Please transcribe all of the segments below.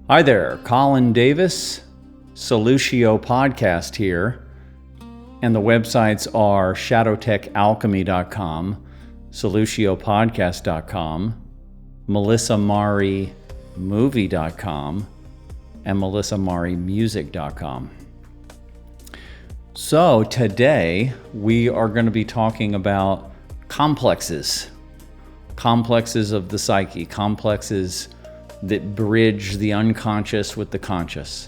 Hi there, Colin Davis, Solutio podcast here, and the websites are shadowtechalchemy.com, solutiopodcast.com, melissamarimovie.com, and melissamarimusic.com. So today we are going to be talking about complexes of the psyche, complexes that bridge the unconscious with the conscious.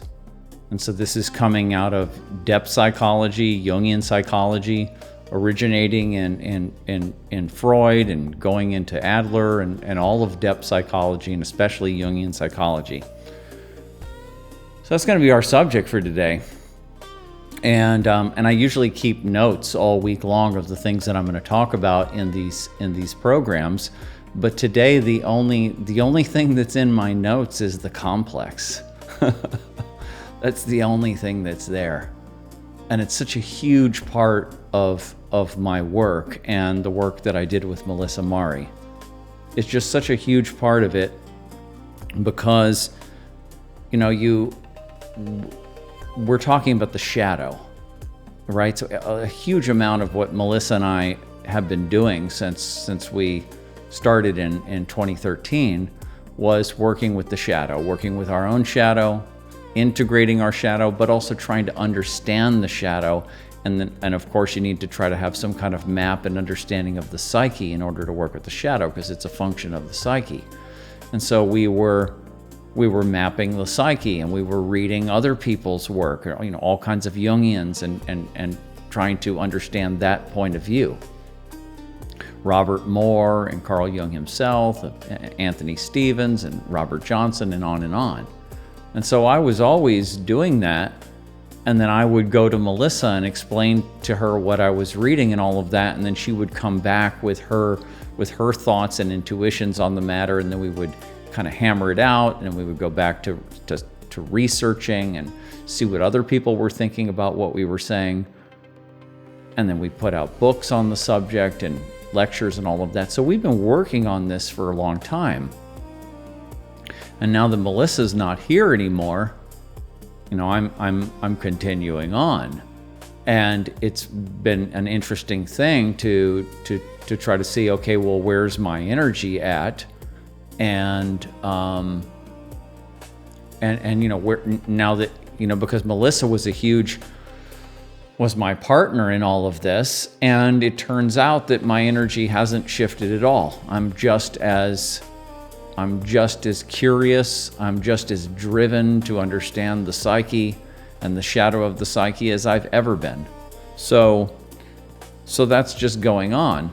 And so this is coming out of depth psychology, Jungian psychology, originating in Freud and going into Adler and all of depth psychology, and especially Jungian psychology. So that's going to be our subject for today. And I usually keep notes all week long of the things that I'm going to talk about in these programs. But today, the only thing that's in my notes is the complex. That's the only thing that's there. And it's such a huge part of my work and the work that I did with Melissa Mari. It's just such a huge part of it because, we're talking about the shadow, right? So a huge amount of what Melissa and I have been doing since we started in 2013 was working with the shadow, working with our own shadow, integrating our shadow, but also trying to understand the shadow. And of course you need to try to have some kind of map and understanding of the psyche in order to work with the shadow, because it's a function of the psyche. And so we were mapping the psyche, and we were reading other people's work, all kinds of Jungians, and trying to understand that point of view. Robert Moore and Carl Jung himself, Anthony Stevens and Robert Johnson, and on and on. And so I was always doing that, and then I would go to Melissa and explain to her what I was reading and all of that, and then she would come back with her thoughts and intuitions on the matter, and then we would kind of hammer it out, and we would go back to researching and see what other people were thinking about what we were saying. And then we put out books on the subject and lectures and all of that. So we've been working on this for a long time. And now that Melissa's not here anymore, I'm continuing on. And it's been an interesting thing to try to see, okay, well, where's my energy at? And where now that, because Melissa was my partner in all of this, and it turns out that my energy hasn't shifted at all. I'm just as curious, I'm just as driven to understand the psyche and the shadow of the psyche as I've ever been. So that's just going on.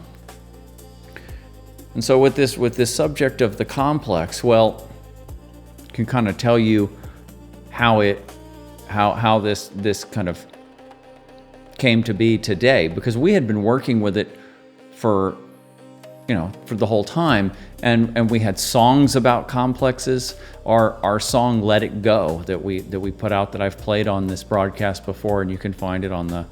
And so with this subject of the complex, well, I can kind of tell you how this kind of came to be today, because we had been working with it for the whole time, and we had songs about complexes. Our song "Let It Go" that we put out, that I've played on this broadcast before, and you can find it on the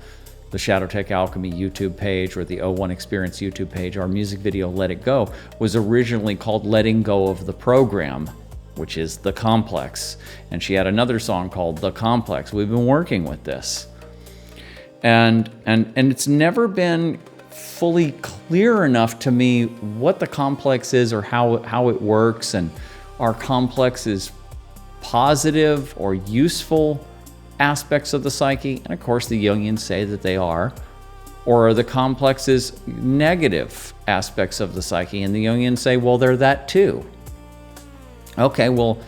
Shadow Tech Alchemy YouTube page or the O1 Experience YouTube page. Our music video "Let It Go" was originally called "Letting Go of the Program," which is the complex, and she had another song called "The Complex." We've been working with this. And it's never been fully clear enough to me what the complex is or how it works, and are complexes positive or useful aspects of the psyche? And of course the Jungians say that they are. Or are the complexes negative aspects of the psyche? And the Jungians say, well, they're that too. Okay, well,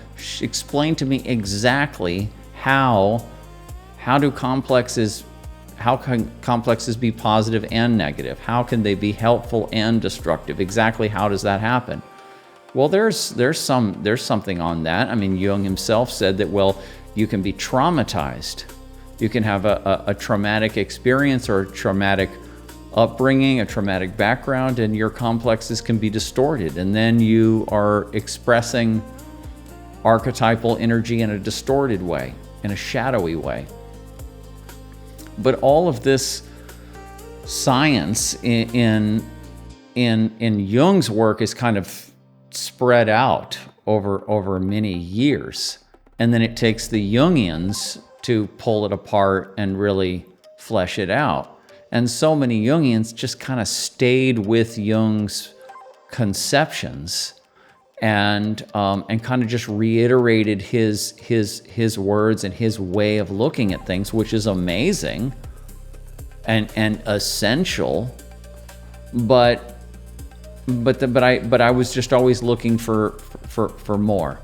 explain to me exactly how can complexes be positive and negative? How can they be helpful and destructive? Exactly how does that happen? Well, there's something on that. I mean, Jung himself said that, well, you can be traumatized. You can have a traumatic experience or a traumatic upbringing, a traumatic background, and your complexes can be distorted. And then you are expressing archetypal energy in a distorted way, in a shadowy way. But all of this science in Jung's work is kind of spread out over many years. and then it takes the Jungians to pull it apart and really flesh it out. And so many Jungians just kind of stayed with Jung's conceptions and kind of just reiterated his words and his way of looking at things, which is amazing and essential. But I was just always looking for more.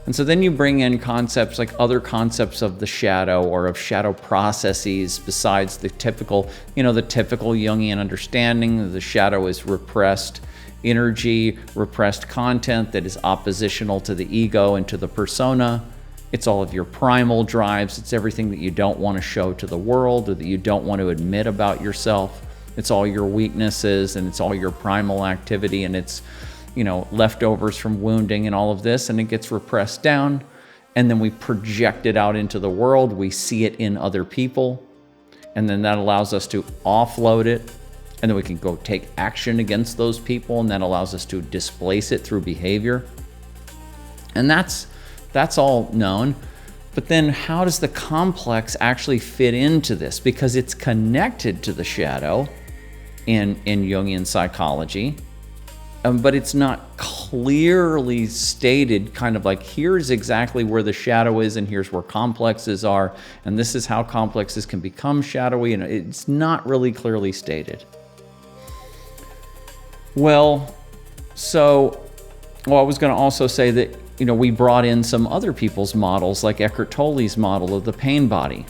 And so then you bring in concepts like other concepts of the shadow or of shadow processes besides the typical Jungian understanding that the shadow is repressed energy, repressed content that is oppositional to the ego and to the persona. It's all of your primal drives. It's everything that you don't want to show to the world or that you don't want to admit about yourself. It's all your weaknesses and it's all your primal activity, and it's, leftovers from wounding and all of this, and it gets repressed down, and then we project it out into the world. We see it in other people, and then that allows us to offload it, and then we can go take action against those people, and that allows us to displace it through behavior. And that's all known. But then how does the complex actually fit into this? Because it's connected to the shadow in Jungian psychology, but it's not clearly stated, kind of like, here's exactly where the shadow is and here's where complexes are, and this is how complexes can become shadowy, and it's not really clearly stated. Well, I was going to also say that, we brought in some other people's models, like Eckhart Tolle's model of the pain body.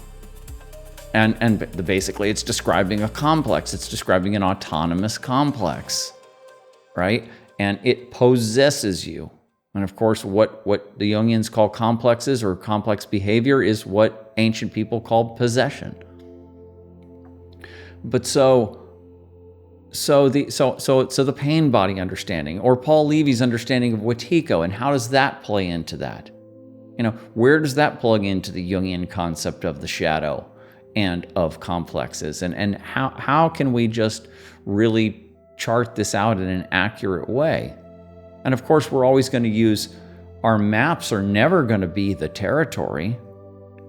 And basically it's describing a complex. It's describing an autonomous complex, right? And it possesses you. And of course, what the Jungians call complexes or complex behavior is what ancient people called possession. But so the pain body understanding, or Paul Levy's understanding of Wetiko, and how does that play into that? Where does that plug into the Jungian concept of the shadow and of complexes? And how can we just really chart this out in an accurate way? And of course, we're always going to use, our maps are never going to be the territory.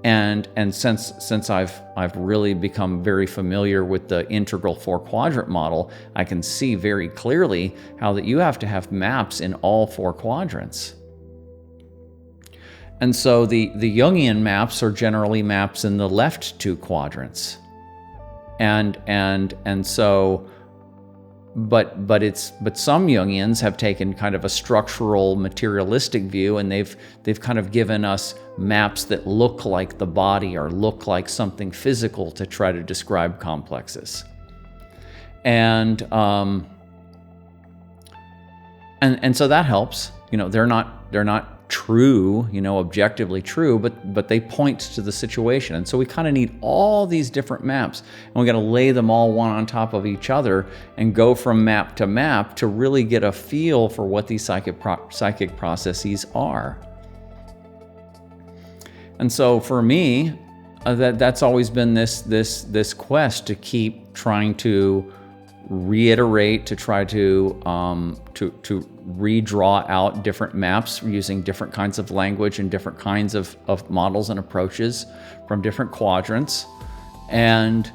And since I've really become very familiar with the integral 4-quadrant model, I can see very clearly how that you have to have maps in all 4 quadrants. And so the Jungian maps are generally maps in the left 2 quadrants. And so but some Jungians have taken kind of a structural materialistic view, and they've kind of given us maps that look like the body or look like something physical to try to describe complexes. And so that helps. They're not true, objectively true, but they point to the situation. And so we kind of need all these different maps, and we got to lay them all one on top of each other and go from map to map to really get a feel for what these psychic processes are. And so for me, that's always been this quest to keep trying to reiterate, to try to redraw out different maps using different kinds of language and different kinds of models and approaches from different quadrants, and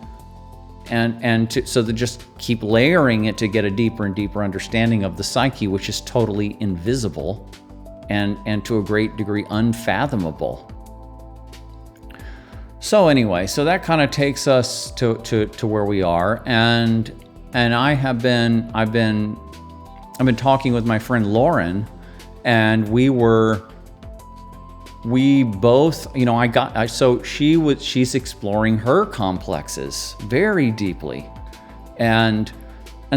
so to just keep layering it to get a deeper and deeper understanding of the psyche, which is totally invisible and to a great degree unfathomable. So anyway, so that kind of takes us to where we are, and I've been talking with my friend Lauren, and we both, she's exploring her complexes very deeply, and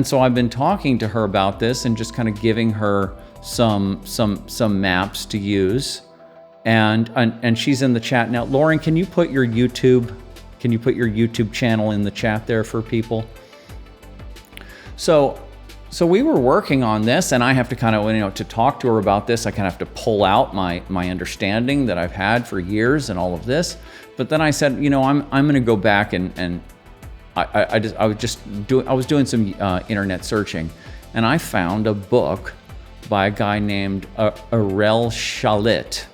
so I've been talking to her about this and just kind of giving her some maps to use, and she's in the chat now. Lauren, can you put your YouTube channel in the chat there for people? So we were working on this, and I have to kind of, to talk to her about this, I kind of have to pull out my understanding that I've had for years and all of this. But then I said, I'm going to go back and I was doing some internet searching, and I found a book by a guy named Arel Shalit,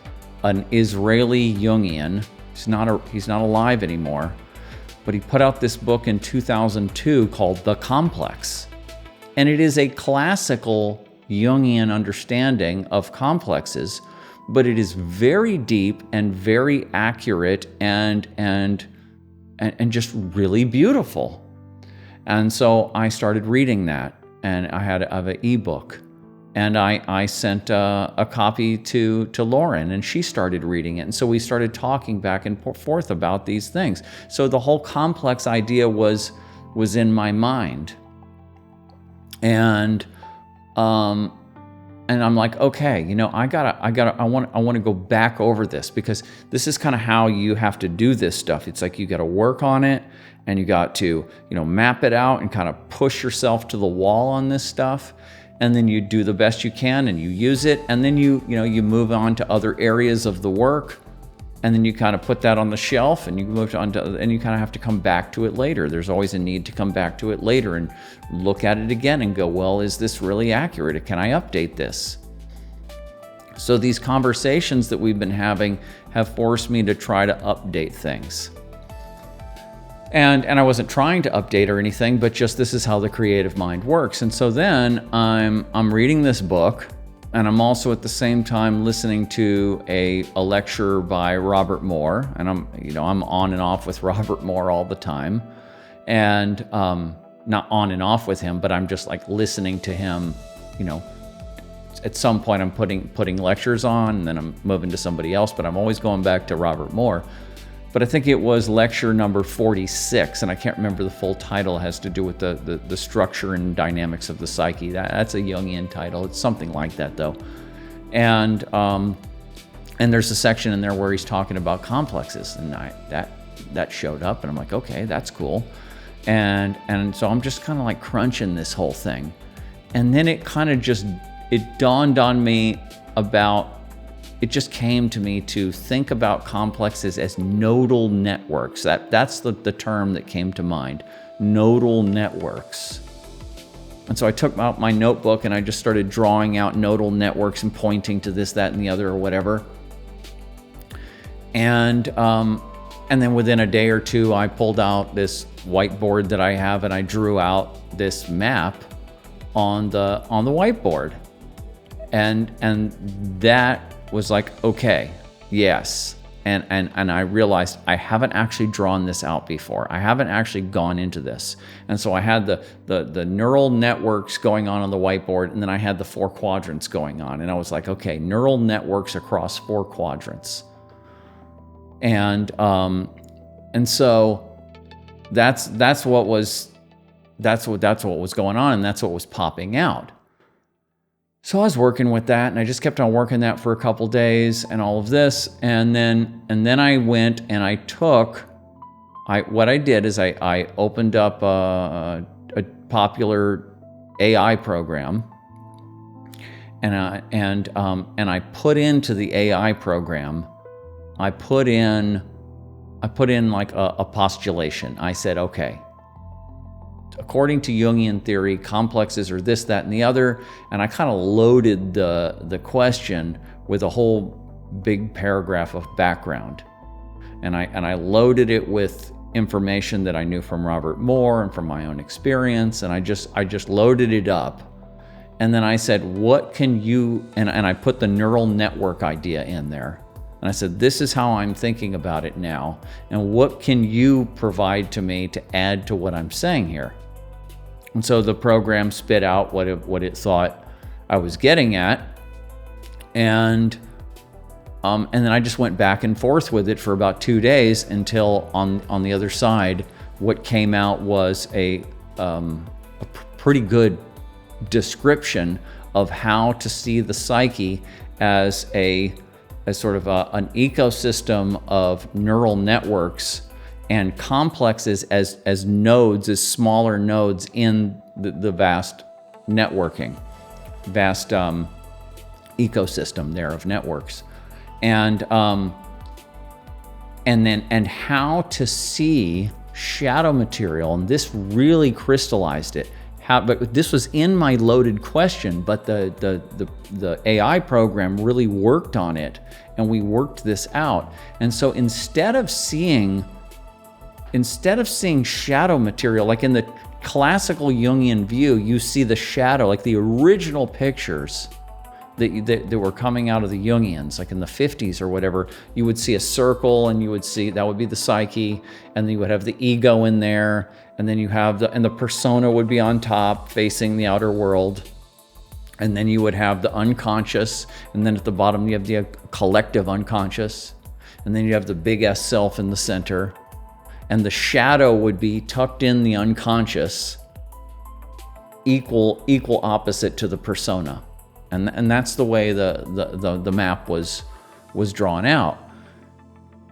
an Israeli Jungian. He's not alive anymore, but he put out this book in 2002 called The Complex. And it is a classical Jungian understanding of complexes, but it is very deep and very accurate and just really beautiful. And so I started reading that, and I have an ebook. And I sent a copy to Lauren, and she started reading it. And so we started talking back and forth about these things. So the whole complex idea was in my mind. And I'm like, okay, I want to go back over this, because this is kind of how you have to do this stuff. It's like you got to work on it, and you got to, map it out and kind of push yourself to the wall on this stuff. And then you do the best you can, and you use it, and then you move on to other areas of the work, and then you kind of put that on the shelf, and you move on to, and you kind of have to come back to it later. There's always a need to come back to it later and look at it again and go, well, is this really accurate? Can I update this? So these conversations that we've been having have forced me to try to update things. And I wasn't trying to update or anything, but just this is how the creative mind works. And so then I'm reading this book, and I'm also at the same time listening to a lecture by Robert Moore, and I'm on and off with Robert Moore all the time, and not on and off with him, but I'm just like listening to him. At some point I'm putting lectures on, and then I'm moving to somebody else, but I'm always going back to Robert Moore. But I think it was lecture number 46, and I can't remember the full title. It has to do with the structure and dynamics of the psyche. That's a Jungian title. It's something like that, though. And there's a section in there where he's talking about complexes, and that showed up, and I'm like, okay, that's cool. And so I'm just kind of like crunching this whole thing. And then it dawned on me it just came to me to think about complexes as nodal networks. That's the term that came to mind, nodal networks. And so I took out my notebook and I just started drawing out nodal networks and pointing to this, that, and the other, or whatever. And then within a day or two, I pulled out this whiteboard that I have, and I drew out this map on the whiteboard. And that was like, okay, yes. And I realized I haven't actually drawn this out before. I haven't actually gone into this. And so I had the neural networks going on the whiteboard, and then I had the 4 quadrants going on. And I was like, okay, neural networks across 4 quadrants. And so that's what was going on, and that's what was popping out. So I was working with that, and I just kept on working that for a couple days and all of this. And then I went and what I did is I opened up a popular AI program, and I put into the AI program, I put in like a postulation. I said, okay, according to Jungian theory, complexes are this, that, and the other. And I kind of loaded the question with a whole big paragraph of background. And I loaded it with information that I knew from Robert Moore and from my own experience. And I just loaded it up. And then I said, what can you, and I put the neural network idea in there. And I said, this is how I'm thinking about it now. And what can you provide to me to add to what I'm saying here? And so the program spit out what it thought I was getting at, and then I just went back and forth with it for about 2 days until on the other side, what came out was a pretty good description of how to see the psyche as sort of an ecosystem of neural networks, and complexes as nodes, as smaller nodes in the vast networking, vast ecosystem there of networks, and how to see shadow material. And this really crystallized it. but this was in my loaded question, but the AI program really worked on it, and we worked this out. And so instead of seeing shadow material, like in the classical Jungian view, you see the shadow, like the original pictures that were coming out of the Jungians, like in the 50s or whatever, you would see a circle, and you would see, that would be the psyche, and then you would have the ego in there, and then you have the persona would be on top facing the outer world, and then you would have the unconscious, and then at the bottom you have the collective unconscious, and then you have the big S self in the center, and the shadow would be tucked in the unconscious, equal opposite to the persona. And that's the way the map was drawn out.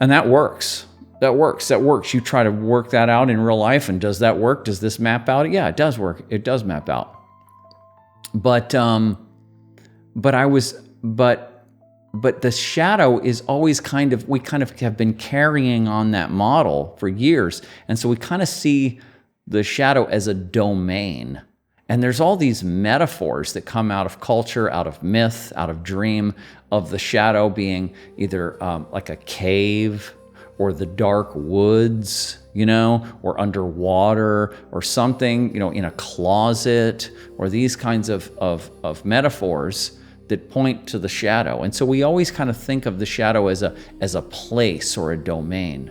And that works. That works. You try to work that out in real life, and does that work? Does this map out? Yeah, it does work. It does map out. But the shadow is always we kind of have been carrying on that model for years. And so we kind of see the shadow as a domain. And there's all these metaphors that come out of culture, out of myth, out of dream, of the shadow being either like a cave, or the dark woods, or underwater, or something, in a closet, or these kinds of metaphors that point to the shadow. And so we always kind of think of the shadow as a place or a domain.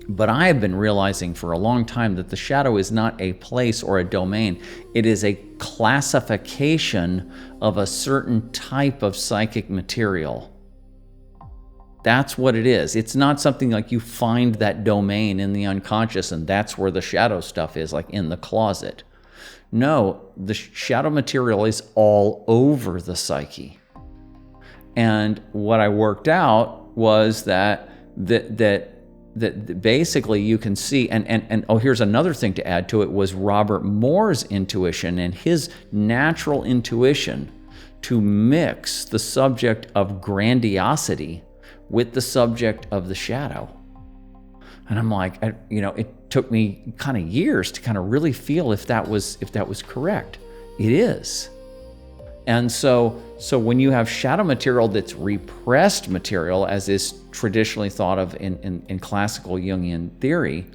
But I have been realizing for a long time that the shadow is not a place or a domain. It is a classification of a certain type of psychic material. That's what it is. It's not something like you find that domain in the unconscious and that's where the shadow stuff is, like in the closet. No, the shadow material is all over the psyche. And what I worked out was that basically you can see, and here's another thing to add to it, was Robert Moore's intuition and his natural intuition to mix the subject of grandiosity with the subject of the shadow. And I'm like, it took me kind of years to kind of really feel if that was correct. It is. And so when you have shadow material that's repressed material, as is traditionally thought of in classical Jungian theory,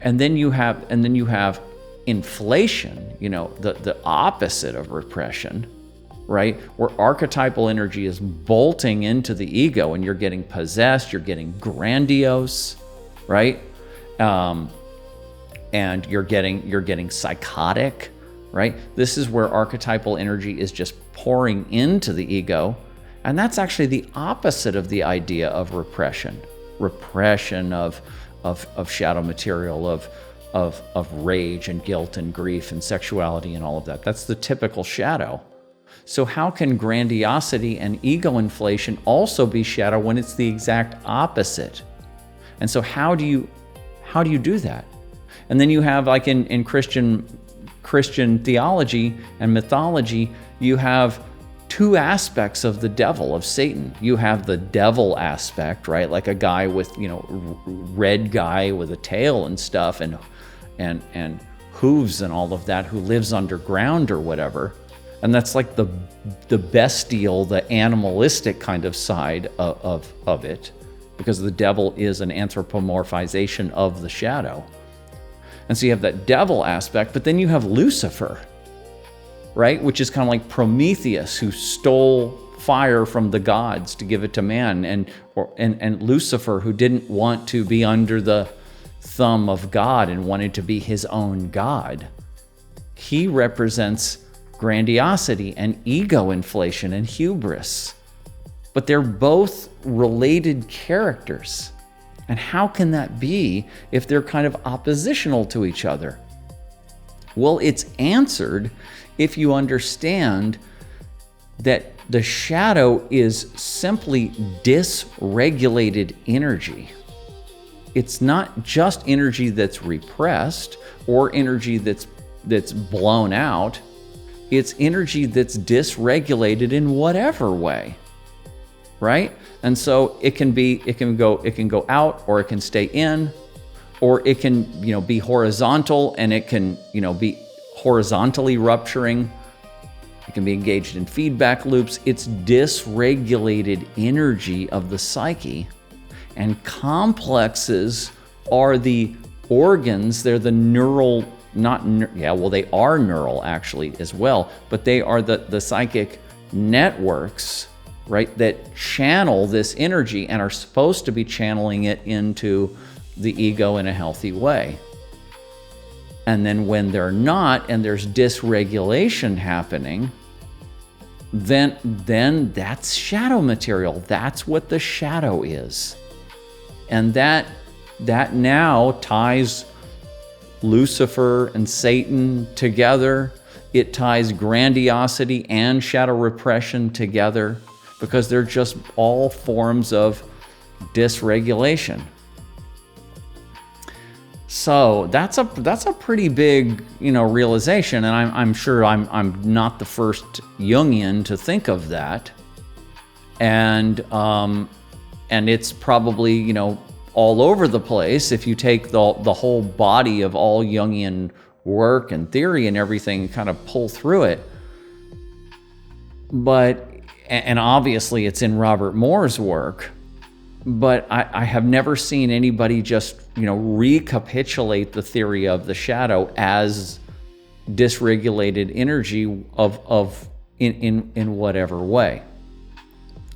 and then you have inflation, the opposite of repression, right? Where archetypal energy is bolting into the ego, and you're getting possessed, you're getting grandiose, right? And you're getting psychotic. Right? This is where archetypal energy is just pouring into the ego. And that's actually the opposite of the idea of repression. Repression of shadow material, of rage and guilt and grief and sexuality and all of that. That's the typical shadow. So how can grandiosity and ego inflation also be shadow when it's the exact opposite? And so how do you do that? And then you have, like in Christian theology and mythology, you have two aspects of the devil, of Satan. You have the devil aspect, right? Like a guy with, red guy with a tail and stuff and hooves and all of that, who lives underground or whatever. And that's like the bestial, the animalistic kind of side of it, because the devil is an anthropomorphization of the shadow. And so you have that devil aspect, but then you have Lucifer, right? Which is kind of like Prometheus, who stole fire from the gods to give it to man, and Lucifer, who didn't want to be under the thumb of God and wanted to be his own god. He represents grandiosity and ego inflation and hubris. But they're both related characters. And how can that be if they're kind of oppositional to each other? Well, it's answered if you understand that the shadow is simply dysregulated energy. It's not just energy that's repressed or energy that's blown out. It's energy that's dysregulated in whatever way. Right? And so it can go out, or it can stay in, or it can, be horizontal, and it can, be horizontally rupturing. It can be engaged in feedback loops. It's dysregulated energy of the psyche. And complexes are the organs. They're the neural, they are neural actually as well, but they are the psychic networks, right, that channel this energy and are supposed to be channeling it into the ego in a healthy way. And then when they're not, and there's dysregulation happening, then that's shadow material. That's what the shadow is. And that now ties Lucifer and Satan together. It ties grandiosity and shadow repression together, because they're just all forms of dysregulation. So that's a pretty big, realization, and I'm sure I'm not the first Jungian to think of that, and it's probably all over the place if you take the whole body of all Jungian work and theory and everything and kind of pull through it. But and obviously it's in Robert Moore's work. But I have never seen anybody just, recapitulate the theory of the shadow as dysregulated energy in whatever way.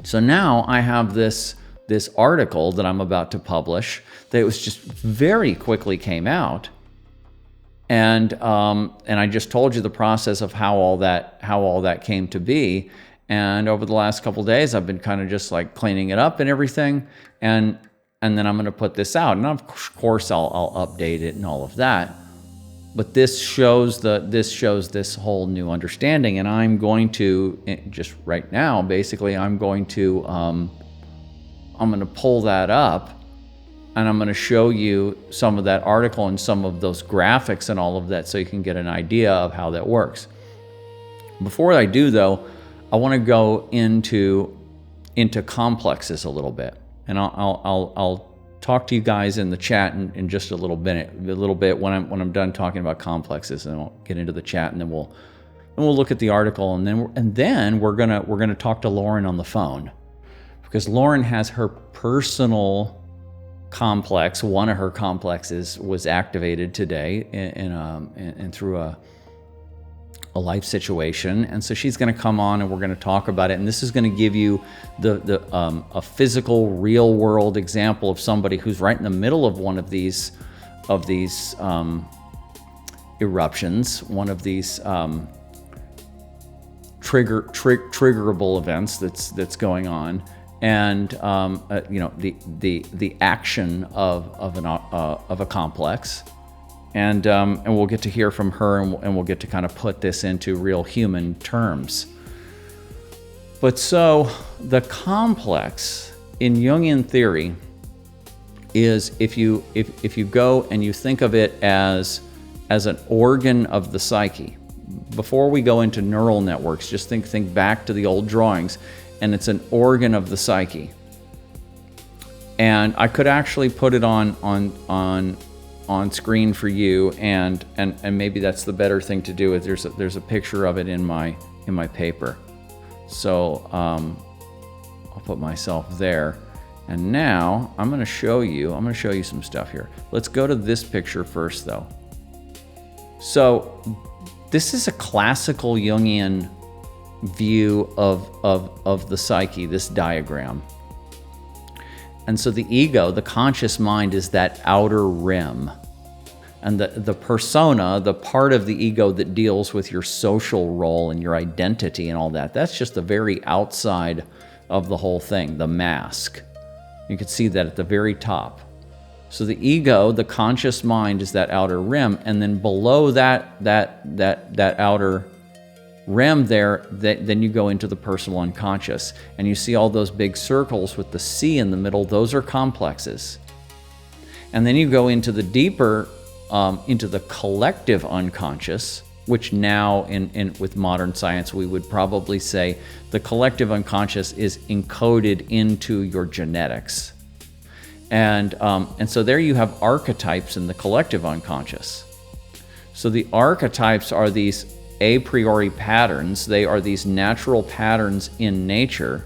So now I have this article that I'm about to publish that was just very quickly came out, and I just told you the process of how all that came to be. And over the last couple of days, I've been kind of just like cleaning it up and everything. And then I'm going to put this out. And of course, I'll update it and all of that. But this shows this whole new understanding. And I'm going to, just right now, basically, I'm going to pull that up. And I'm going to show you some of that article and some of those graphics and all of that, so you can get an idea of how that works. Before I do, though, I want to go into complexes a little bit, and I'll talk to you guys in the chat in just a little bit when I'm done talking about complexes, and I'll get into the chat, and then we'll look at the article, and then we're gonna talk to Lauren on the phone, because Lauren has her personal complex. One of her complexes was activated today and through a life situation, and so she's going to come on and we're going to talk about it. And this is going to give you a physical, real world example of somebody who's right in the middle of one of these eruptions, one of these triggerable events that's going on, and the action of a complex. And we'll get to hear from her, and we'll get to kind of put this into real human terms. But so the complex in Jungian theory is, if you go and you think of it as an organ of the psyche. Before we go into neural networks, just think back to the old drawings, and it's an organ of the psyche. And I could actually put it on screen for you, and maybe that's the better thing to do. Is there's a picture of it in my paper, so I'll put myself there. And now I'm going to show you some stuff here. Let's go to this picture first, though. So this is a classical Jungian view of the psyche, this diagram. And so the ego, the conscious mind, is that outer rim. And the persona, the part of the ego that deals with your social role and your identity and all that, that's just the very outside of the whole thing, the mask. You can see that at the very top. So the ego, the conscious mind, is that outer rim, and then below that outer rim there, then you go into the personal unconscious, and you see all those big circles with the C in the middle. Those are complexes. And then you go into the deeper, into the collective unconscious, which now with modern science we would probably say the collective unconscious is encoded into your genetics. And so there you have archetypes in the collective unconscious. So the archetypes are these a priori patterns. They are these natural patterns in nature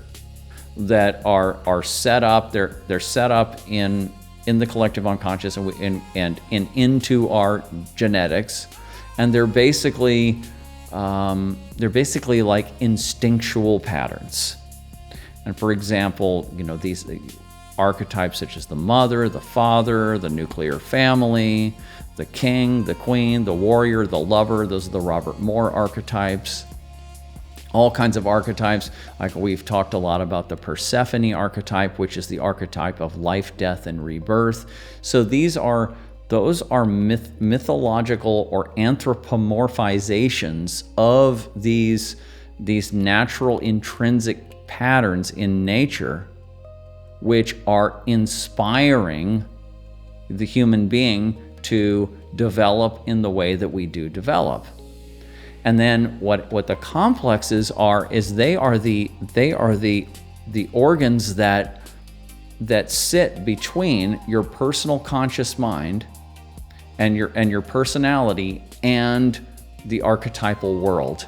that are set up. They're set up in the collective unconscious and into our genetics, and they're basically like instinctual patterns. And for example, these archetypes such as the mother, the father, the nuclear family, the king, the queen, the warrior, the lover, those are the Robert Moore archetypes. All kinds of archetypes, like we've talked a lot about the Persephone archetype, which is the archetype of life, death, and rebirth. So those are mythological or anthropomorphizations of these natural intrinsic patterns in nature, which are inspiring the human being to develop in the way that we do develop. And then what the complexes are is they are the organs that sit between your personal conscious mind and your personality and the archetypal world.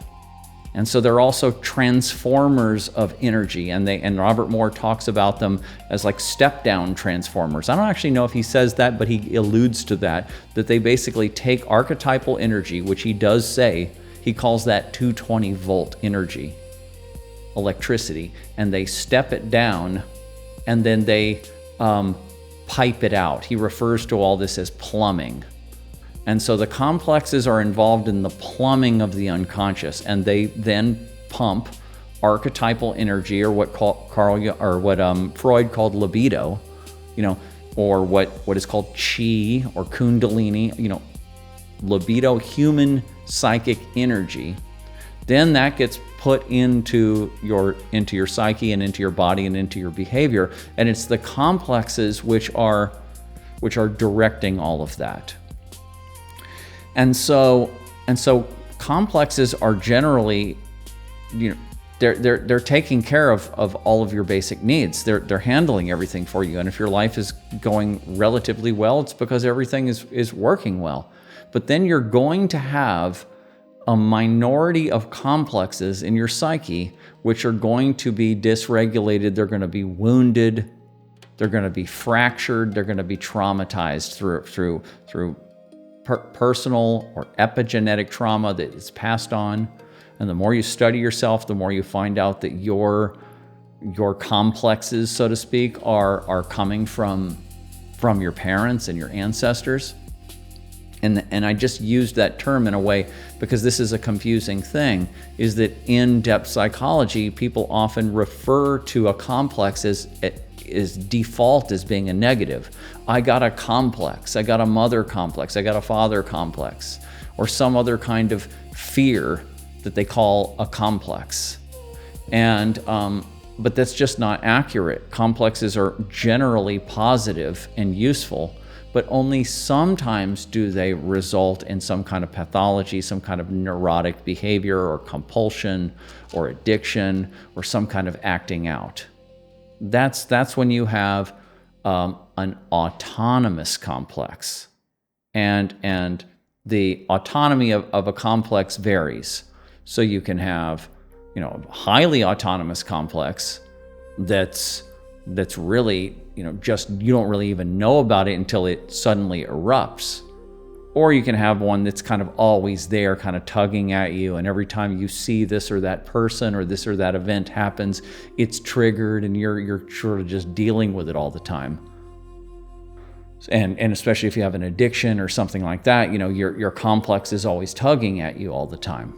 And so they're also transformers of energy, and Robert Moore talks about them as like step-down transformers. I don't actually know if he says that, but he alludes to that they basically take archetypal energy, which he does say, he calls that 220 volt energy, electricity, and they step it down, and then they pipe it out. He refers to all this as plumbing. And so the complexes are involved in the plumbing of the unconscious, and they then pump archetypal energy, or what Freud called libido, or what is called chi or kundalini, libido, human psychic energy. Then that gets put into your psyche and into your body and into your behavior, and it's the complexes which are directing all of that. And so complexes are generally, they're taking care of all of your basic needs. They're handling everything for you. And if your life is going relatively well, it's because everything is working well. But then you're going to have a minority of complexes in your psyche which are going to be dysregulated. They're going to be wounded. They're going to be fractured. They're going to be traumatized through personal or epigenetic trauma that is passed on. And the more you study yourself, the more you find out that your complexes, so to speak, are coming from your parents and your ancestors. And I just used that term in a way because this is a confusing thing, is that in depth psychology, people often refer to a complex as default as being a negative. I got a complex, I got a mother complex, I got a father complex, or some other kind of fear that they call a complex. And but that's just not accurate. Complexes are generally positive and useful, but only sometimes do they result in some kind of pathology, some kind of neurotic behavior or compulsion or addiction or some kind of acting out. That's when you have an autonomous complex. And the autonomy of a complex varies. So you can have, a highly autonomous complex that's really, just you don't really even know about it until it suddenly erupts. Or you can have one that's kind of always there, kind of tugging at you, and every time you see this or that person or this or that event happens, it's triggered, and you're sort of just dealing with it all the time. And especially if you have an addiction or something like that, your complex is always tugging at you all the time.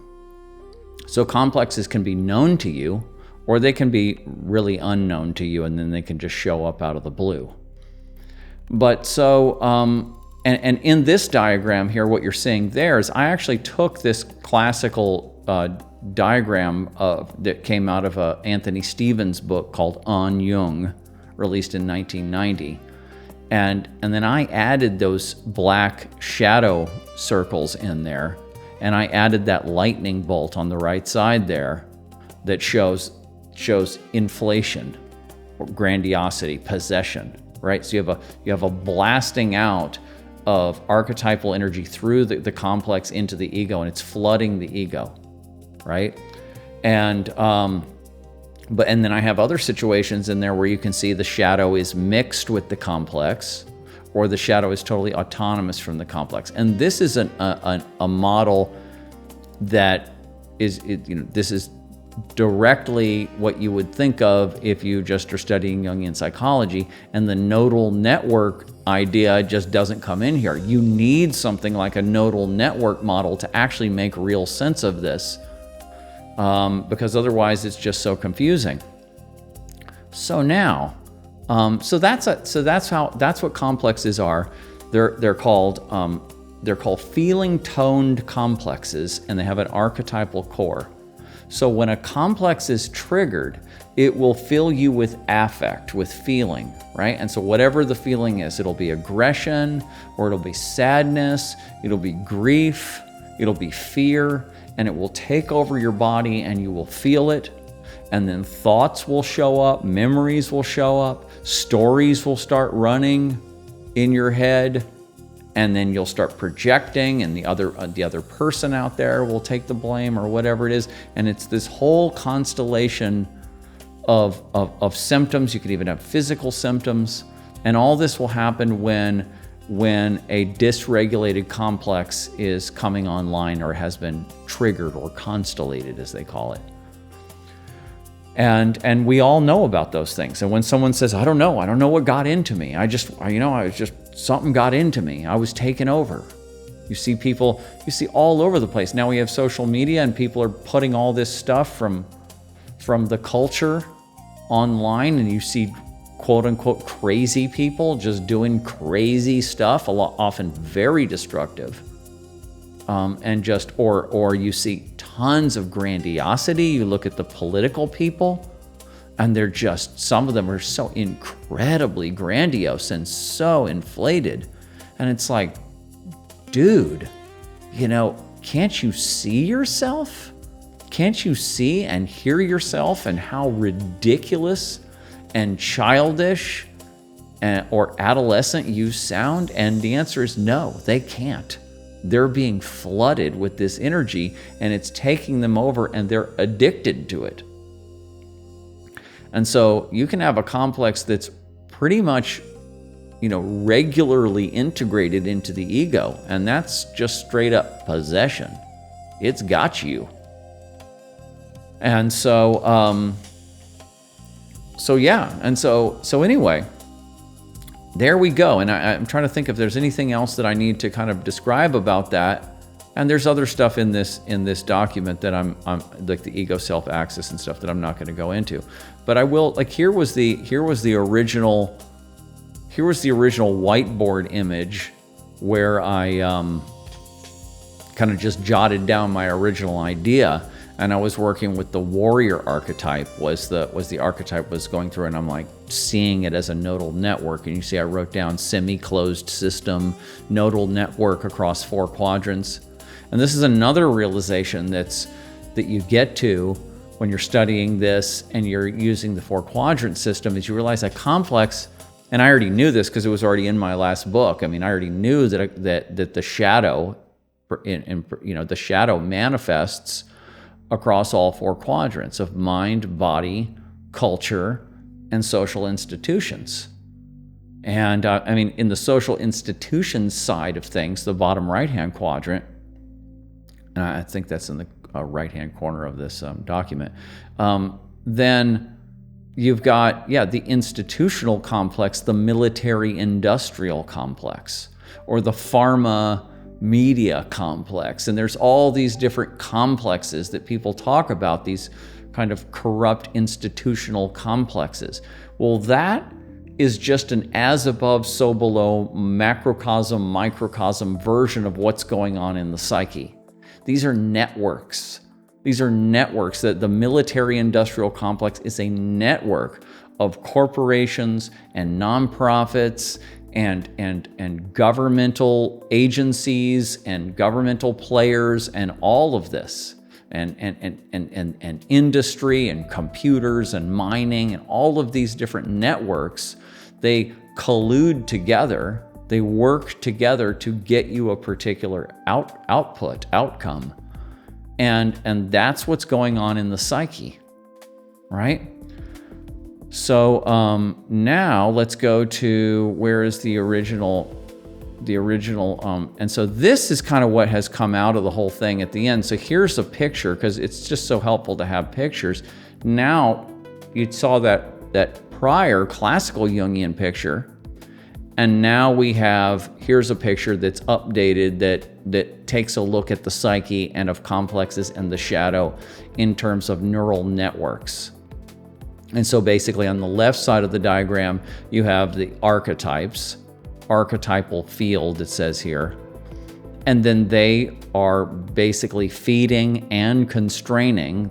So complexes can be known to you, or they can be really unknown to you, and then they can just show up out of the blue. But so, and in this diagram here, what you're seeing there is I actually took this classical diagram that came out of Anthony Stevens' book called On Jung, released in 1990. And then I added those black shadow circles in there, and I added that lightning bolt on the right side there that shows inflation, or grandiosity, possession. right? So you have a blasting out of archetypal energy through the complex into the ego, and it's flooding the ego, right? And then I have other situations in there where you can see the shadow is mixed with the complex, or the shadow is totally autonomous from the complex. And this is a model that this is directly what you would think of if you just are studying Jungian psychology, and the nodal network idea just doesn't come in here. You need something like a nodal network model to actually make real sense of this, because otherwise it's just so confusing. So now, that's what complexes are. They're called feeling toned complexes, and they have an archetypal core. So when a complex is triggered, it will fill you with affect, with feeling, right? And so whatever the feeling is, it'll be aggression, or it'll be sadness, it'll be grief, it'll be fear, and it will take over your body and you will feel it. And then thoughts will show up, memories will show up, stories will start running in your head, and then you'll start projecting, and the other person out there will take the blame or whatever it is. And it's this whole constellation of symptoms. You could even have physical symptoms, and all this will happen when a dysregulated complex is coming online, or has been triggered or constellated, as they call it. And we all know about those things. And when someone says, I don't know what got into me. Something got into me. I was taken over. You see all over the place. Now we have social media, and people are putting all this stuff from the culture online, and you see quote unquote crazy people just doing crazy stuff, often very destructive. Or you see tons of grandiosity. You look at the political people, and some of them are so incredibly grandiose and so inflated. And it's like, dude, can't you see yourself? Can't you see and hear yourself, and how ridiculous and childish or adolescent you sound? And the answer is no, they can't. They're being flooded with this energy, and it's taking them over, and they're addicted to it. And so you can have a complex that's pretty much, regularly integrated into the ego, and that's just straight up possession. It's got you. And so anyway, there we go. And I'm trying to think if there's anything else that I need to kind of describe about that. And there's other stuff in this document that I'm like the ego self axis and stuff that I'm not going to go into. But I will, like, here was the original whiteboard image where I kind of just jotted down my original idea. And I was working with the warrior archetype was the archetype was going through, and I'm like seeing it as a nodal network. And you see I wrote down semi-closed system, nodal network across 4 quadrants. And this is another realization that you get to when you're studying this and you're using the 4-quadrant system, is you realize that complex, and I already knew this because it was already in my last book. I mean, I already knew that the shadow, the shadow manifests across all 4 quadrants of mind, body, culture, and social institutions. And in the social institutions side of things, the bottom right-hand quadrant, and I think that's in the right-hand corner of this document, then you've got, the institutional complex, the military-industrial complex, or the pharma media complex. And there's all these different complexes that people talk about, these kind of corrupt institutional complexes. Well, that is just an as above, so below, macrocosm, microcosm version of what's going on in the psyche. These are networks. That the military-industrial complex is a network of corporations and nonprofits and governmental agencies and governmental players and all of this, and industry and computers and mining and all of these different networks They collude together. They work together to get you a particular outcome. And that's what's going on in the psyche, right? So now let's go to where is the original, and so this is kind of what has come out of the whole thing at the end. So here's a picture, because it's just so helpful to have pictures. Now you saw that prior classical Jungian picture, and now here's a picture that's updated that takes a look at the psyche and of complexes and the shadow in terms of neural networks. And so basically on the left side of the diagram, you have the archetypes, archetypal field, it says here. And then they are basically feeding and constraining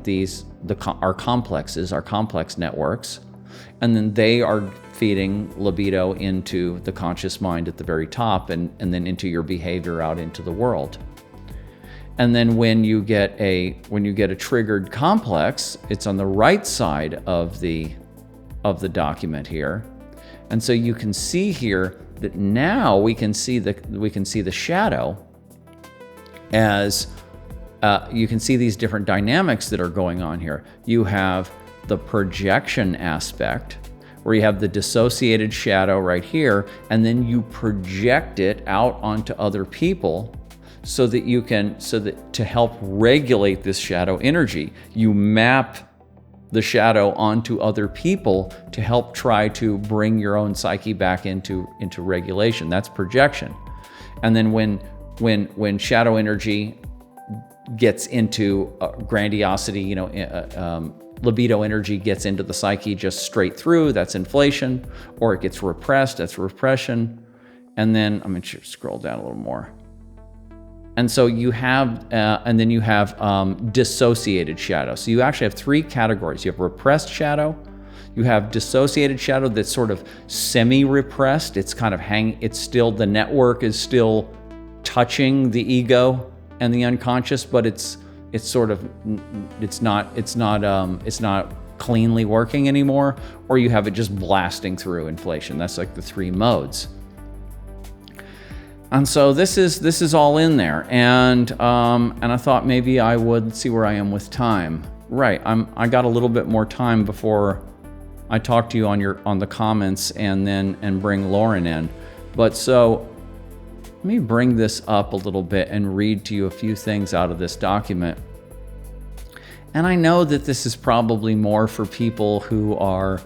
our complexes, our complex networks. And then they are feeding libido into the conscious mind at the very top, and then into your behavior out into the world. And then when you get a triggered complex, it's on the right side of the document here. And so you can see here that now we can see the shadow as you can see these different dynamics that are going on here. You have the projection aspect, where you have the dissociated shadow right here, and then you project it out onto other people so that to help regulate this shadow energy, you map the shadow onto other people to help try to bring your own psyche back into regulation. That's projection. And then when shadow energy gets into grandiosity, libido energy gets into the psyche just straight through, that's inflation, or it gets repressed, that's repression. And then I'm going to scroll down a little more. And so you have, and then you have dissociated shadow. So you actually have three categories. You have repressed shadow, you have dissociated shadow that's sort of semi-repressed. It's kind of the network is still touching the ego and the unconscious, but it's not cleanly working anymore. Or you have it just blasting through inflation. That's like the three modes. And so this is all in there, and I thought maybe I would see where I am with time. Right, I got a little bit more time before I talk to you on the comments and bring Lauren in. But so let me bring this up a little bit and read to you a few things out of this document. And I know that this is probably more for people who are,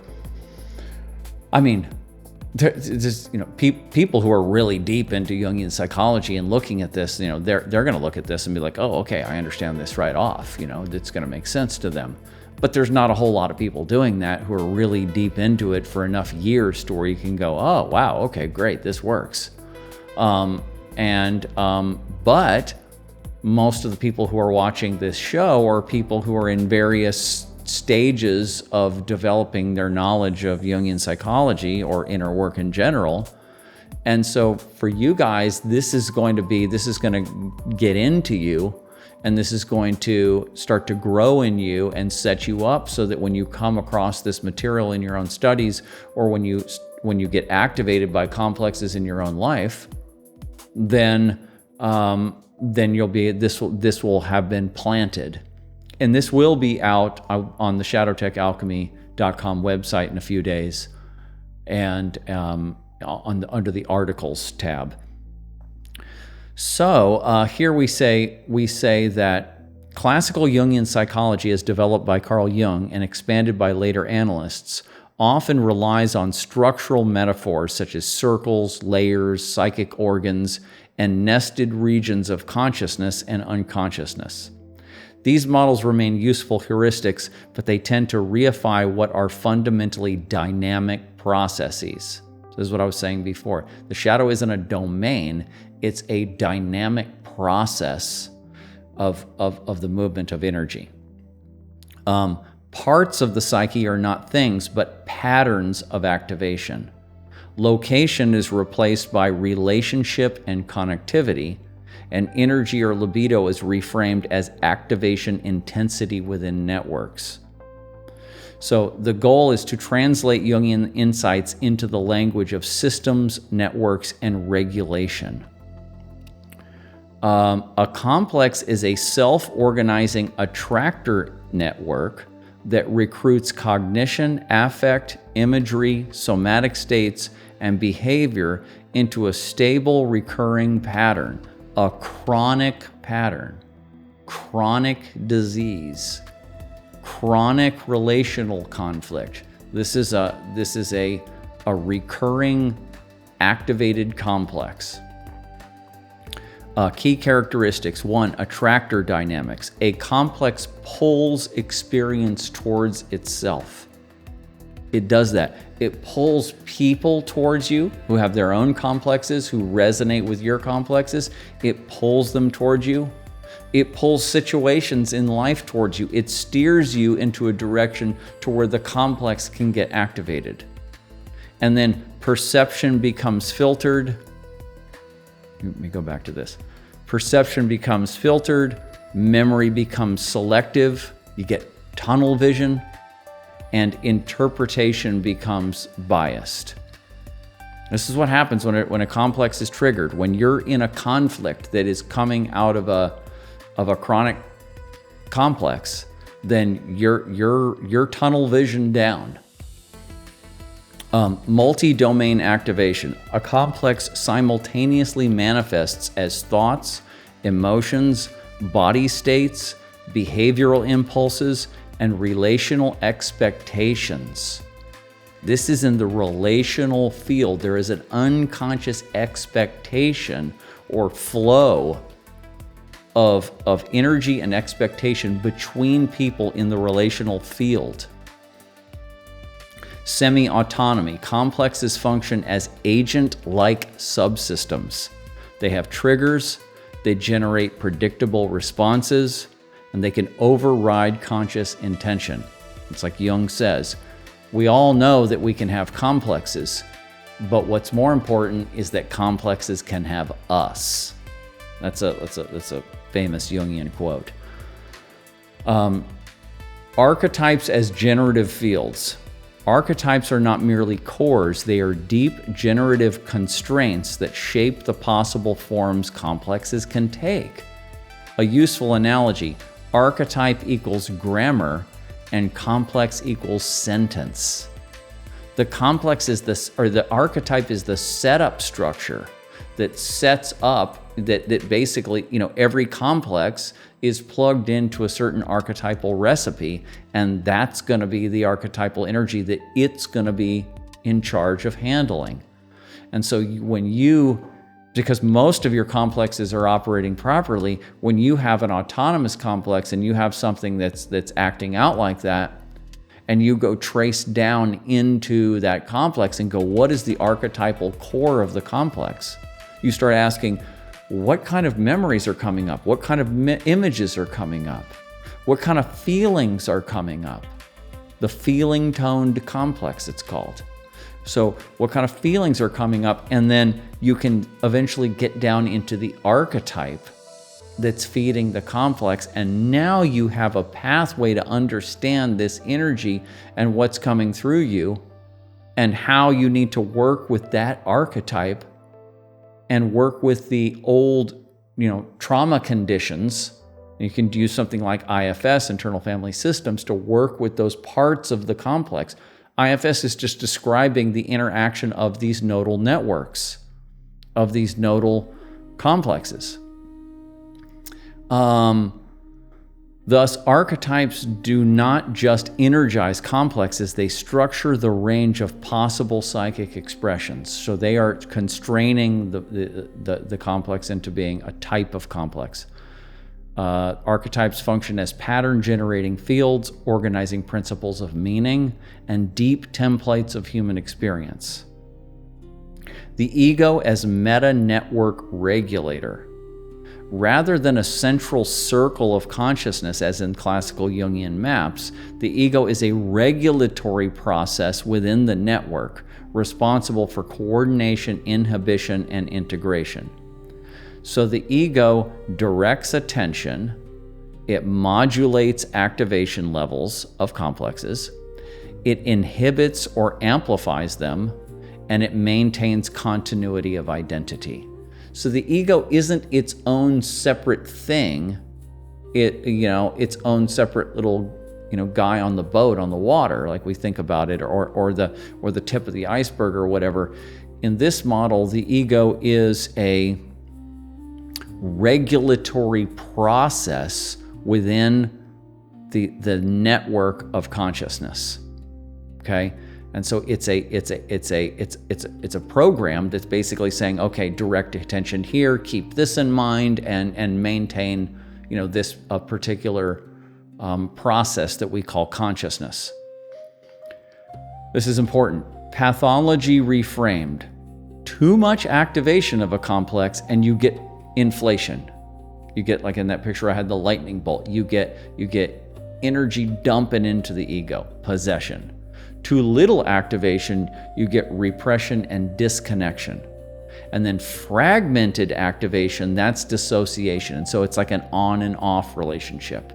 people who are really deep into Jungian psychology and looking at this, they're going to look at this and be like, oh, okay, I understand this right off. It's going to make sense to them. But there's not a whole lot of people doing that who are really deep into it for enough years to where you can go, oh, wow, okay, great, this works. But most of the people who are watching this show are people who are in various stages of developing their knowledge of Jungian psychology or inner work in general. And so for you guys, this is going to get into you, and this is going to start to grow in you and set you up so that when you come across this material in your own studies, or when you get activated by complexes in your own life, then this will have been planted. And this will be out on the shadowtechalchemy.com website in a few days, and under the articles tab. So here we say that classical Jungian psychology, as developed by Carl Jung and expanded by later analysts, often relies on structural metaphors such as circles, layers, psychic organs, and nested regions of consciousness and unconsciousness. These models remain useful heuristics, but they tend to reify what are fundamentally dynamic processes. So this is what I was saying before. The shadow isn't a domain, it's a dynamic process of the movement of energy. Parts of the psyche are not things, but patterns of activation. Location is replaced by relationship and connectivity, and energy or libido is reframed as activation intensity within networks. So the goal is to translate Jungian insights into the language of systems, networks, and regulation. A complex is a self-organizing attractor network that recruits cognition, affect, imagery, somatic states, and behavior into a stable, recurring pattern, a chronic pattern, chronic disease, chronic relational conflict. This is a recurring activated complex. Key characteristics. 1, attractor dynamics. A complex pulls experience towards itself. It does that. It pulls people towards you who have their own complexes, who resonate with your complexes. It pulls them towards you. It pulls situations in life towards you. It steers you into a direction to where the complex can get activated. And then perception becomes filtered. Let me go back to this. Perception becomes filtered, memory becomes selective, you get tunnel vision, and interpretation becomes biased. This is what happens when a complex is triggered. When you're in a conflict that is coming out of a chronic complex, then your tunnel vision down. Multi-domain activation. A complex simultaneously manifests as thoughts, emotions, body states, behavioral impulses, and relational expectations. This is in the relational field. There is an unconscious expectation or flow of energy and expectation between people in the relational field. Semi-autonomy. Complexes function as agent-like subsystems. They have triggers, they generate predictable responses, and they can override conscious intention. It's like Jung says, we all know that we can have complexes, but what's more important is that complexes can have us. That's a famous Jungian quote. Archetypes as generative fields. Archetypes are not merely cores, they are deep generative constraints that shape the possible forms complexes can take. A useful analogy, archetype equals grammar and complex equals sentence. The complex is the archetype is the setup structure that sets up, that basically, every complex is plugged into a certain archetypal recipe, and that's going to be the archetypal energy that it's going to be in charge of handling. And so because most of your complexes are operating properly, when you have an autonomous complex and you have something that's acting out like that, and you go trace down into that complex and go, what is the archetypal core of the complex? You start asking, what kind of memories are coming up? What kind of images are coming up? What kind of feelings are coming up? The feeling-toned complex, it's called. So what kind of feelings are coming up? And then you can eventually get down into the archetype that's feeding the complex. And now you have a pathway to understand this energy and what's coming through you and how you need to work with that archetype and work with the old, trauma conditions. You can use something like IFS, internal family systems, to work with those parts of the complex. IFS is just describing the interaction of these nodal networks, of these nodal complexes. Thus, archetypes do not just energize complexes, they structure the range of possible psychic expressions. So they are constraining the complex into being a type of complex. Archetypes function as pattern-generating fields, organizing principles of meaning, and deep templates of human experience. The ego as meta-network regulator. Rather than a central circle of consciousness, as in classical Jungian maps, the ego is a regulatory process within the network, responsible for coordination, inhibition, and integration. So the ego directs attention, it modulates activation levels of complexes, it inhibits or amplifies them, and it maintains continuity of identity. So the ego isn't its own separate thing, its own separate little, guy on the boat on the water, like we think about it, or the tip of the iceberg or whatever. In this model, the ego is a regulatory process within the network of consciousness. Okay, and so it's a program that's basically saying, okay, direct attention here, keep this in mind, and maintain this particular process that we call consciousness. This is important. Pathology reframed. Too much activation of a complex and you get inflation. You get, like in that picture I had, the lightning bolt. You get energy dumping into the ego, possession. Too little activation, you get repression and disconnection. And then fragmented activation, that's dissociation. And so it's like an on and off relationship.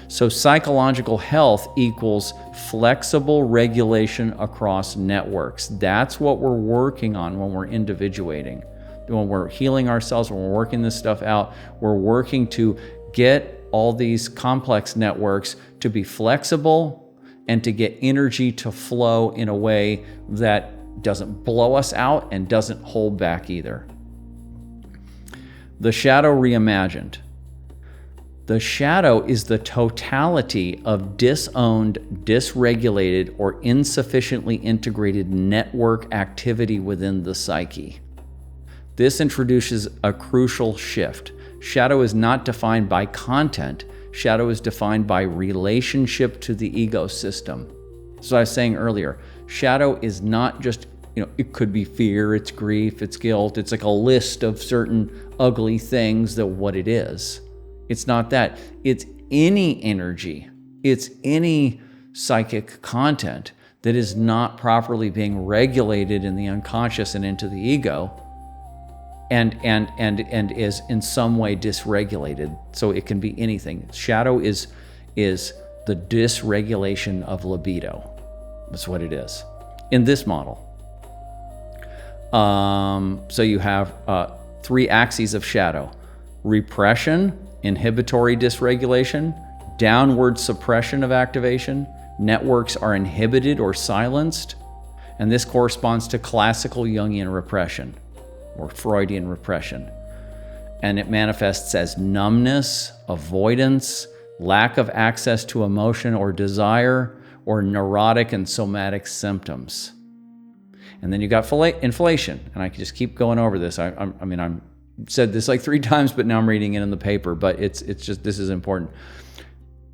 So psychological health equals flexible regulation across networks. That's what we're working on when we're individuating. When we're healing ourselves, when we're working this stuff out, we're working to get all these complex networks to be flexible and to get energy to flow in a way that doesn't blow us out and doesn't hold back either. The shadow reimagined. The shadow is the totality of disowned, dysregulated, or insufficiently integrated network activity within the psyche. This introduces a crucial shift. Shadow is not defined by content. Shadow is defined by relationship to the ego system. So I was saying earlier, shadow is not just, it could be fear, it's grief, it's guilt. It's like a list of certain ugly things that what it is. It's not that. It's any energy. It's any psychic content that is not properly being regulated in the unconscious and into the ego, and is in some way dysregulated. So it can be anything. Shadow is the dysregulation of libido. That's what it is in this model. So you have 3 axes of shadow: repression, inhibitory dysregulation, downward suppression of activation. Networks are inhibited or silenced, and this corresponds to classical Jungian repression or Freudian repression. And it manifests as numbness, avoidance, lack of access to emotion or desire, or neurotic and somatic symptoms. And then you got inflation, and I can just keep going over this. I'm said this like 3 times, but now I'm reading it in the paper, but it's just, this is important.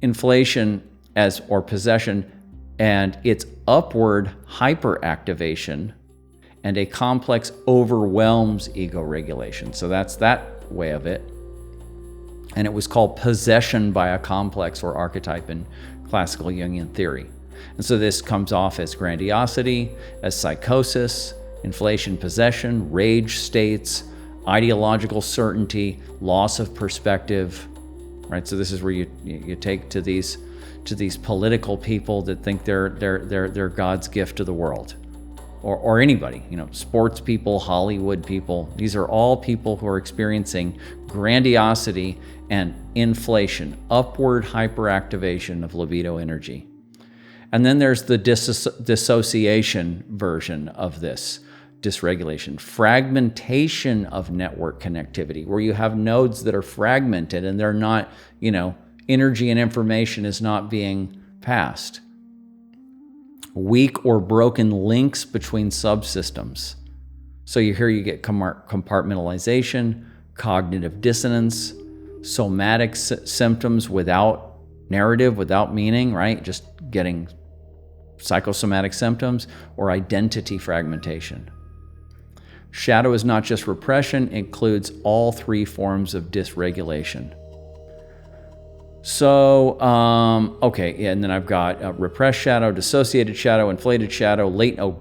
Inflation or possession, and its upward hyperactivation, and a complex overwhelms ego regulation. So that's that way of it. And it was called possession by a complex or archetype in classical Jungian theory. And so this comes off as grandiosity, as psychosis, inflation, possession, rage states, ideological certainty, loss of perspective, right? So this is where you take to these political people that think they're God's gift to the world, or anybody, sports people, Hollywood people. These are all people who are experiencing grandiosity and inflation, upward hyperactivation of libido energy. And then there's the dissociation version of this dysregulation, fragmentation of network connectivity, where you have nodes that are fragmented and they're not, energy and information is not being passed. Weak or broken links between subsystems. So you get compartmentalization, cognitive dissonance, somatic symptoms without narrative, without meaning, right? Just getting psychosomatic symptoms, or identity fragmentation. Shadow is not just repression, it includes all 3 forms of dysregulation. So, and then I've got repressed shadow, dissociated shadow, inflated shadow,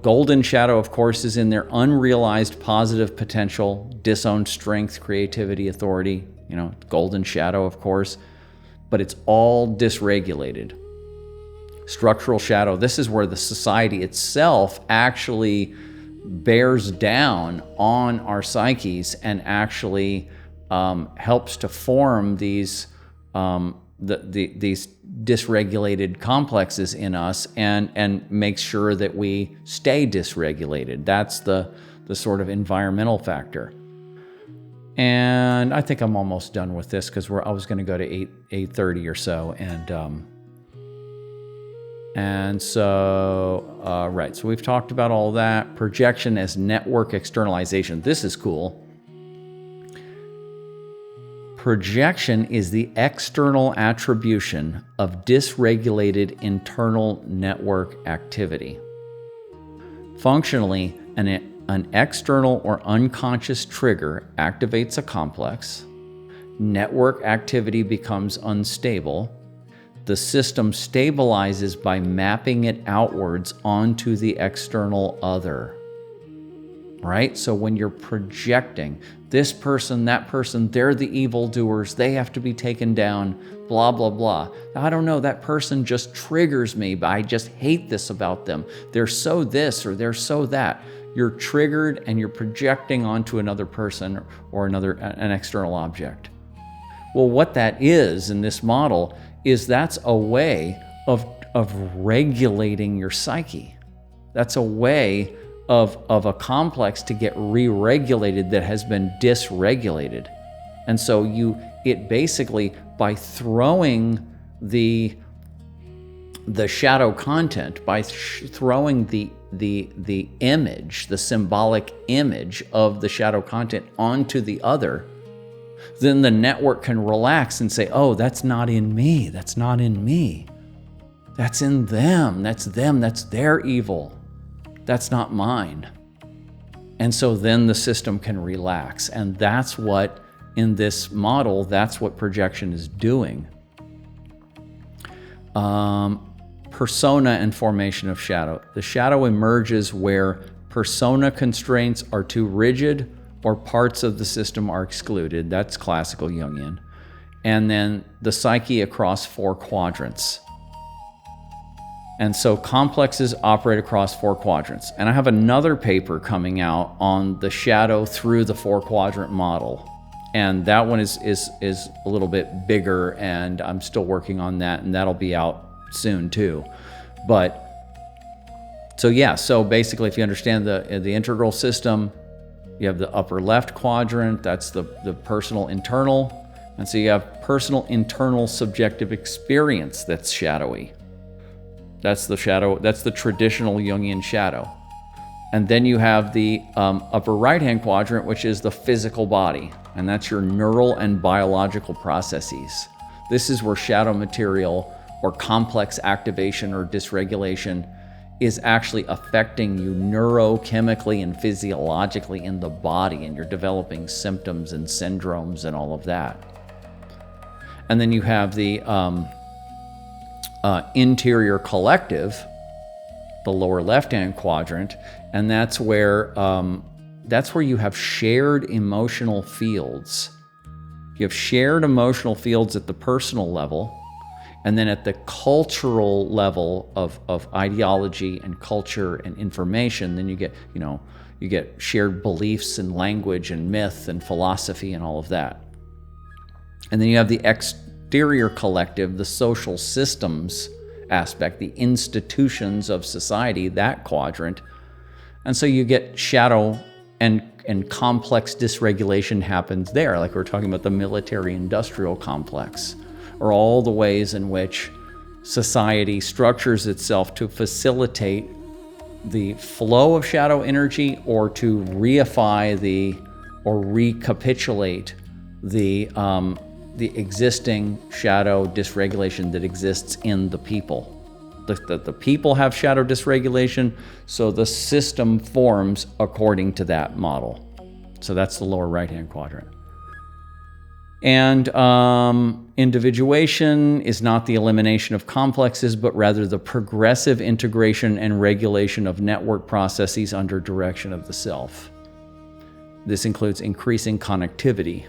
golden shadow, of course, is in there, unrealized positive potential, disowned strength, creativity, authority, golden shadow, of course, but it's all dysregulated. structural shadow. This is where the society itself actually bears down on our psyches and actually helps to form these these dysregulated complexes in us and makes sure that we stay dysregulated. That's the sort of environmental factor. And I think I'm almost done with this because I was going to go to 8:30 or so, and so right. So we've talked about all that. Projection as network externalization. This is cool. Projection is the external attribution of dysregulated internal network activity. Functionally, an external or unconscious trigger activates a complex. Network activity becomes unstable. The system stabilizes by mapping it outwards onto the external other. Right? So when you're projecting, this person, that person, they're the evildoers, they have to be taken down, blah, blah, blah. I don't know, that person just triggers me, but I just hate this about them. They're so this or they're so that. You're triggered and you're projecting onto another person or an external object. Well, what that is in this model is that's a way of regulating your psyche. That's a way of a complex to get re-regulated that has been dysregulated. And so it basically, by throwing the shadow content, by throwing the image, the symbolic image of the shadow content onto the other, then the network can relax and say, oh, that's not in me, that's not in me. That's in them, that's their evil. That's not mine. And so then the system can relax. And that's what, in this model, that's what projection is doing. Persona and formation of shadow. The shadow emerges where persona constraints are too rigid or parts of the system are excluded. That's classical Jungian. And then the psyche across 4 quadrants. And so complexes operate across 4 quadrants. And I have another paper coming out on the shadow through the 4-quadrant model. And that one is a little bit bigger, and I'm still working on that, and that'll be out soon too. But so yeah, so basically if you understand the integral system, you have the upper left quadrant, that's the personal internal. And so you have personal internal subjective experience that's shadowy. That's the shadow, that's the traditional Jungian shadow. And then you have the upper right-hand quadrant, which is the physical body. And that's your neural and biological processes. This is where shadow material or complex activation or dysregulation is actually affecting you neurochemically and physiologically in the body, and you're developing symptoms and syndromes and all of that. And then you have the interior collective, the lower left-hand quadrant, and that's where you have shared emotional fields. You have shared emotional fields at the personal level, and then at the cultural level of ideology and culture and information, then you get shared beliefs and language and myth and philosophy and all of that. And then you have the exterior collective, the social systems aspect, the institutions of society, that quadrant. And so you get shadow and complex dysregulation happens there, like we're talking about the military-industrial complex, or all the ways in which society structures itself to facilitate the flow of shadow energy or to reify or recapitulate the existing shadow dysregulation that exists in the people. The people have shadow dysregulation, so the system forms according to that model. So that's the lower right-hand quadrant. And individuation is not the elimination of complexes, but rather the progressive integration and regulation of network processes under direction of the self. This includes increasing connectivity,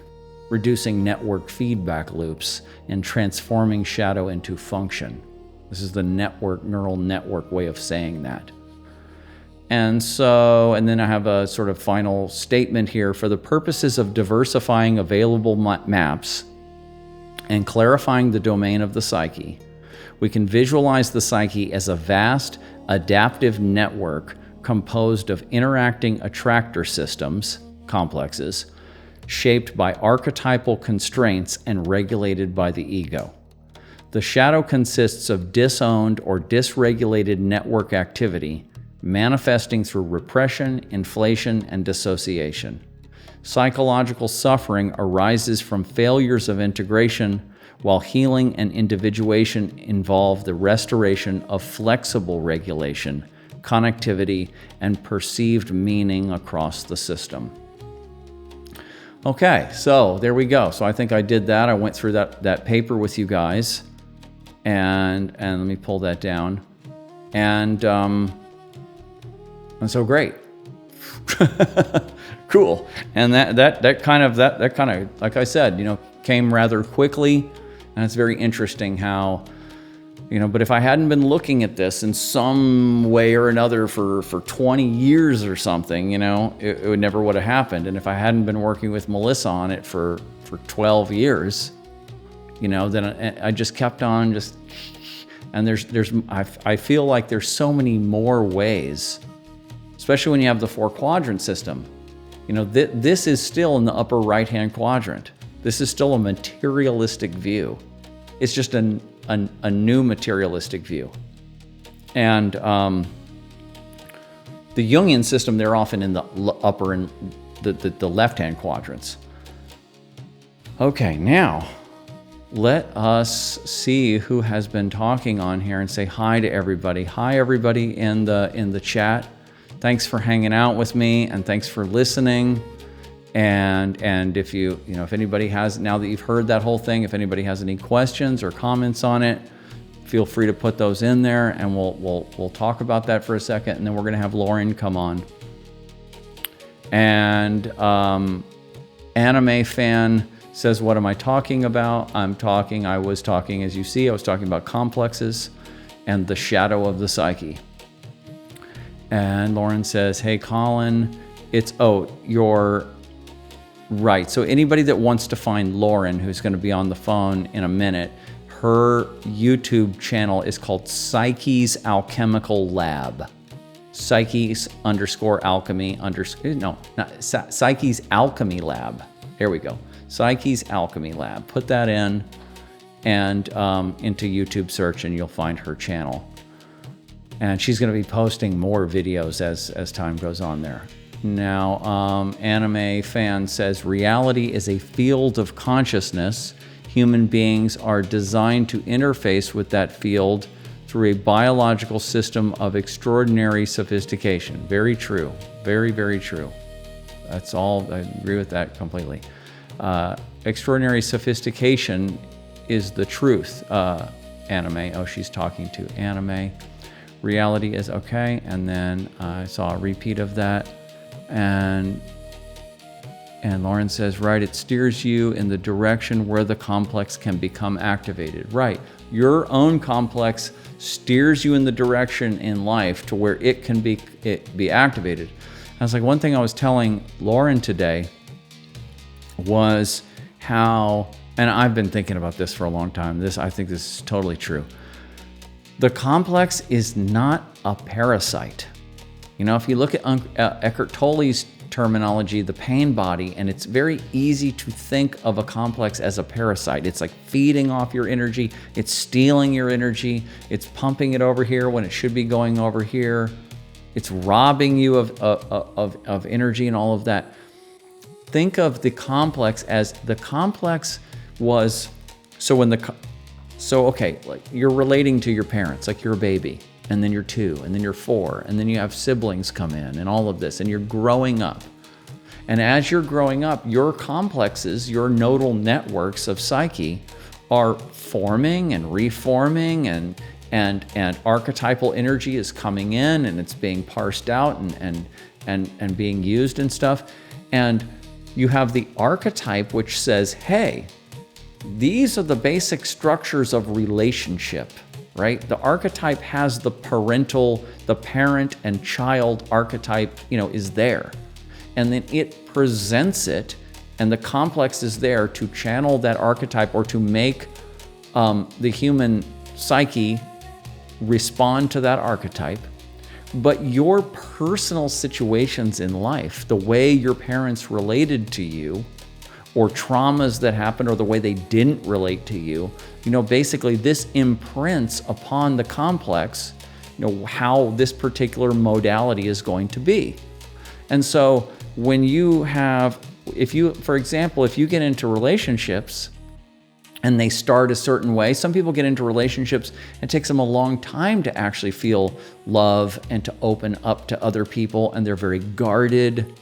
reducing network feedback loops, and transforming shadow into function. This is the neural network way of saying that. And then I have a sort of final statement here. For the purposes of diversifying available maps and clarifying the domain of the psyche, we can visualize the psyche as a vast adaptive network composed of interacting attractor systems, complexes, shaped by archetypal constraints and regulated by the ego. The shadow consists of disowned or dysregulated network activity, manifesting through repression, inflation, and dissociation. Psychological suffering arises from failures of integration, while healing and individuation involve the restoration of flexible regulation, connectivity, and perceived meaning across the system. Okay, so there we go. So I think I did that. I went through that paper with you guys, and let me pull that down, and so great. Cool. And that kind of like I said, came rather quickly, and it's very interesting how, but if I hadn't been looking at this in some way or another for 20 years or something, it never would have happened. And if I hadn't been working with Melissa on it for 12 years, then I just kept on and I feel like there's so many more ways, especially when you have the 4-quadrant system. This is still in the upper right-hand quadrant. This is still a materialistic view. It's just a new materialistic view. And the Jungian system, they're often in the upper and the left-hand quadrants. Okay, now let us see who has been talking on here and say hi to everybody. Hi, everybody in the chat. Thanks for hanging out with me, and thanks for listening. And if if anybody has, now that you've heard that whole thing, if anybody has any questions or comments on it, feel free to put those in there, and we'll talk about that for a second, and then we're going to have Lauren come on. And Anime Fan says, what am I talking about? I was talking, as you see, I was talking about complexes and the shadow of the psyche. And Lauren says, hey, Colin, you're right. So anybody that wants to find Lauren, who's going to be on the phone in a minute, her YouTube channel is called Psyche's Alchemical Lab. Psyche's _alchemy Psyche's Alchemy Lab. There we go. Psyche's Alchemy Lab. Put that in and into YouTube search, and you'll find her channel. And she's going to be posting more videos as time goes on there. Now, Anime Fan says, reality is a field of consciousness. Human beings are designed to interface with that field through a biological system of extraordinary sophistication. Very true. Very, very true. That's all. I agree with that completely. Extraordinary sophistication is the truth. Anime. Oh, she's talking to Anime. Reality is okay. And then I saw a repeat of that. And Lauren says, right, it steers you in the direction where the complex can become activated. Right. Your own complex steers you in the direction in life to where it can be activated. I was like, one thing I was telling Lauren today was how, and I've been thinking about this for a long time. I think this is totally true. The complex is not a parasite. If you look at Eckhart Tolle's terminology, the pain body, and it's very easy to think of a complex as a parasite. It's like feeding off your energy. It's stealing your energy. It's pumping it over here when it should be going over here. It's robbing you of energy and all of that. Think of the complex as the complex was, okay, like you're relating to your parents, like you're a baby, and then you're 2, and then you're 4, and then you have siblings come in and all of this, and you're growing up. And as you're growing up, your complexes, your nodal networks of psyche are forming and reforming, and archetypal energy is coming in, and it's being parsed out and being used and stuff. And you have the archetype which says, hey, these are the basic structures of relationship. right? The archetype has the parent and child archetype, is there. And then it presents it, and the complex is there to channel that archetype or to make the human psyche respond to that archetype. But your personal situations in life, the way your parents related to you, or traumas that happened, or the way they didn't relate to you, basically this imprints upon the complex, how this particular modality is going to be. And so when for example, if you get into relationships and they start a certain way, some people get into relationships, it takes them a long time to actually feel love and to open up to other people, and they're very guarded,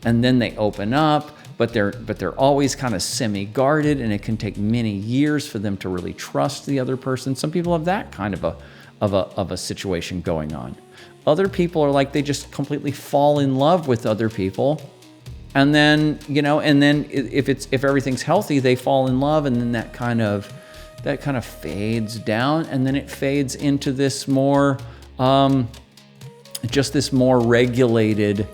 and then they open up, but they're always kind of semi-guarded, and it can take many years for them to really trust the other person. Some people have that kind of a situation going on. Other people are like, they just completely fall in love with other people, and then if everything's healthy, they fall in love, and then that kind of fades down, and then it fades into this more this more regulated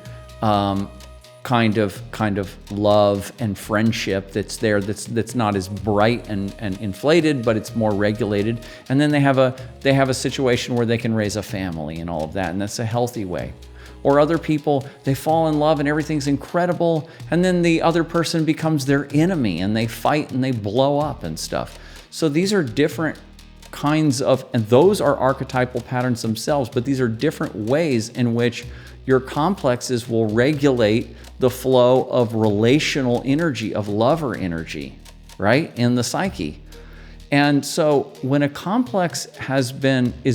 kind of love and friendship that's there, that's not as bright and inflated, but it's more regulated. And then they have a situation where they can raise a family and all of that, and that's a healthy way. Or other people, they fall in love and everything's incredible, and then the other person becomes their enemy, and they fight and they blow up and stuff. So these are different kinds of, and those are archetypal patterns themselves, but these are different ways in which your complexes will regulate the flow of relational energy, of lover energy, right, in the psyche. And so when a complex is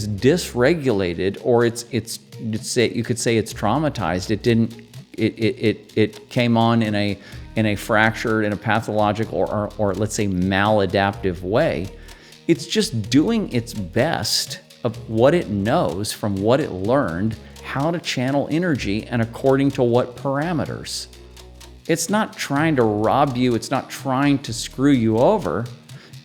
dysregulated, or you could say it's traumatized, it came on in a fractured, in a pathological, or let's say maladaptive way, it's just doing its best of what it knows from what it learned, how to channel energy, and according to what parameters. It's not trying to rob you, it's not trying to screw you over.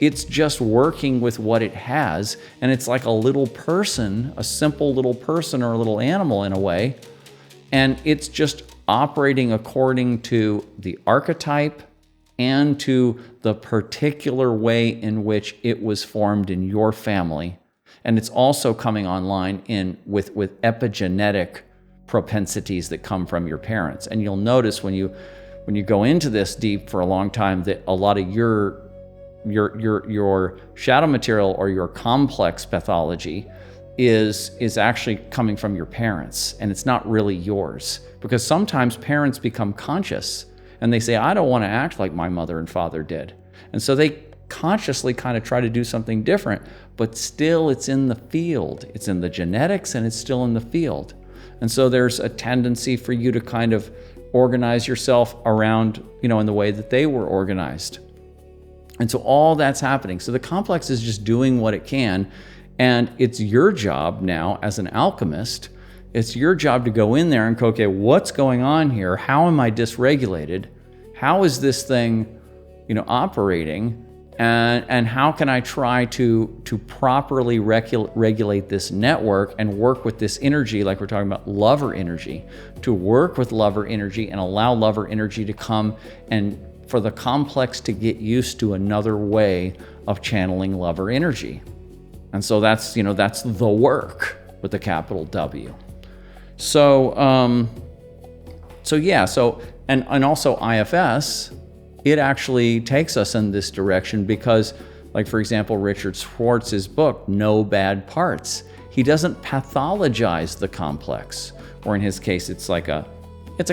It's just working with what it has, and it's like a little person, a simple little person or a little animal in a way, and it's just operating according to the archetype and to the particular way in which it was formed in your family. And it's also coming online with epigenetic propensities that come from your parents. And you'll notice when you go into this deep for a long time that a lot of your shadow material or your complex pathology is actually coming from your parents, and it's not really yours. Because sometimes parents become conscious and they say, I don't want to act like my mother and father did. And so they consciously kind of try to do something different, but still it's in the field. It's in the genetics, and it's still in the field. And so there's a tendency for you to kind of organize yourself around, in the way that they were organized. And so all that's happening. So the complex is just doing what it can. And it's your job now as an alchemist, it's your job to go in there and go, okay, what's going on here? How am I dysregulated? How is this thing, operating? And how can I try to properly regulate this network and work with this energy, like we're talking about lover energy, to work with lover energy and allow lover energy to come and for the complex to get used to another way of channeling lover energy. And so that's the work with the capital W. So also IFS, it actually takes us in this direction because, like for example, Richard Schwartz's book, No Bad Parts, he doesn't pathologize the complex, or in his case, it's a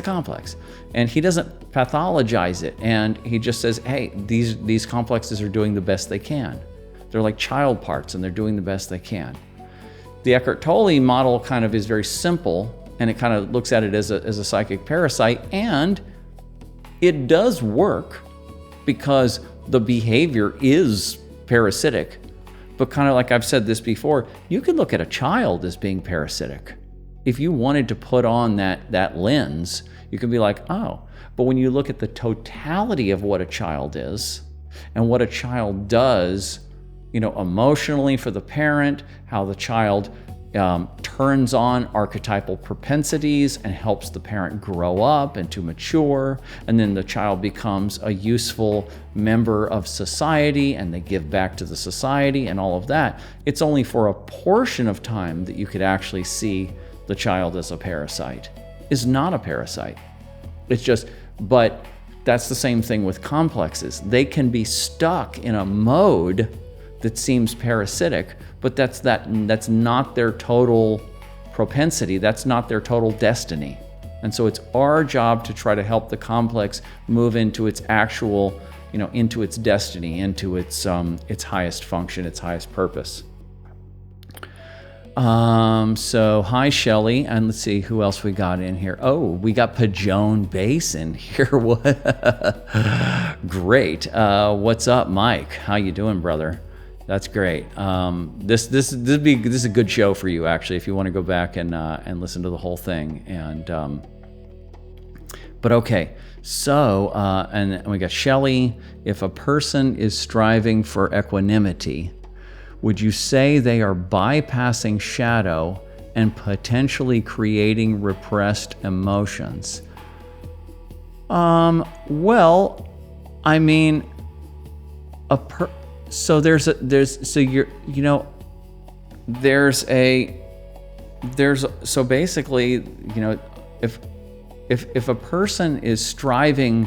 complex, and he doesn't pathologize it, and he just says, hey, these complexes are doing the best they can. They're like child parts, and they're doing the best they can. The Eckhart Tolle model kind of is very simple, and it kind of looks at it as a psychic parasite, and it does work because the behavior is parasitic. But kind of like I've said this before, you could look at a child as being parasitic. If you wanted to put on that lens, you could be like, oh. But when you look at the totality of what a child is and what a child does, emotionally for the parent, how the child turns on archetypal propensities and helps the parent grow up and to mature, and then the child becomes a useful member of society and they give back to the society and all of that. It's only for a portion of time that you could actually see the child as a parasite. Is not a parasite. It's just, but that's the same thing with complexes. They can be stuck in a mode that seems parasitic, but that's not their total propensity. That's not their total destiny. And so it's our job to try to help the complex move into its actual, into its destiny, into its highest function, its highest purpose. So hi Shelly, and let's see who else we got in here. Oh, we got Pajone Bass in here. What? Great. What's up, Mike? How you doing, brother? That's great. This is a good show for you, actually, if you want to go back and listen to the whole thing. And but okay, so and we got Shelly. If a person is striving for equanimity, would you say they are bypassing shadow and potentially creating repressed emotions? Well, I mean, so basically, if a person is striving,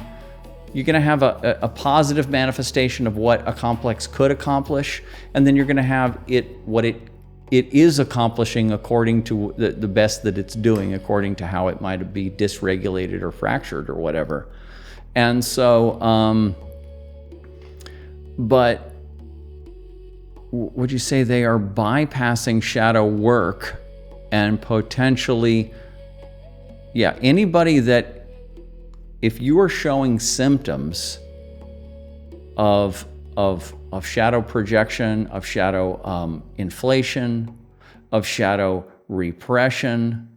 you're going to have a positive manifestation of what a complex could accomplish, and then you're going to have what it is accomplishing according to the best that it's doing, according to how it might be dysregulated or fractured or whatever. And so, but would you say they are bypassing shadow work and potentially, anybody that, if you are showing symptoms of shadow projection, of shadow inflation, of shadow repression,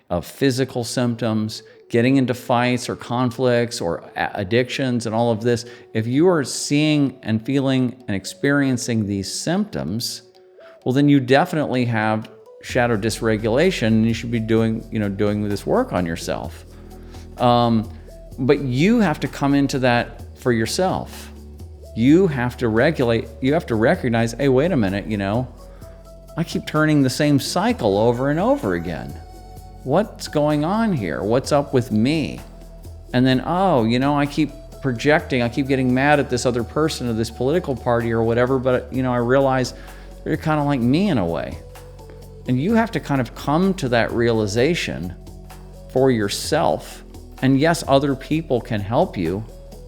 of physical symptoms, getting into fights or conflicts or addictions and all of this, if you are seeing and feeling and experiencing these symptoms, well, then you definitely have shadow dysregulation, and you should be doing this work on yourself. But you have to come into that for yourself. You have to regulate, you have to recognize, hey, wait a minute, I keep turning the same cycle over and over again. What's going on here? What's up with me? And then, I keep projecting, I keep getting mad at this other person or this political party or whatever, but, I realize they're kind of like me in a way. And you have to kind of come to that realization for yourself. And yes, other people can help you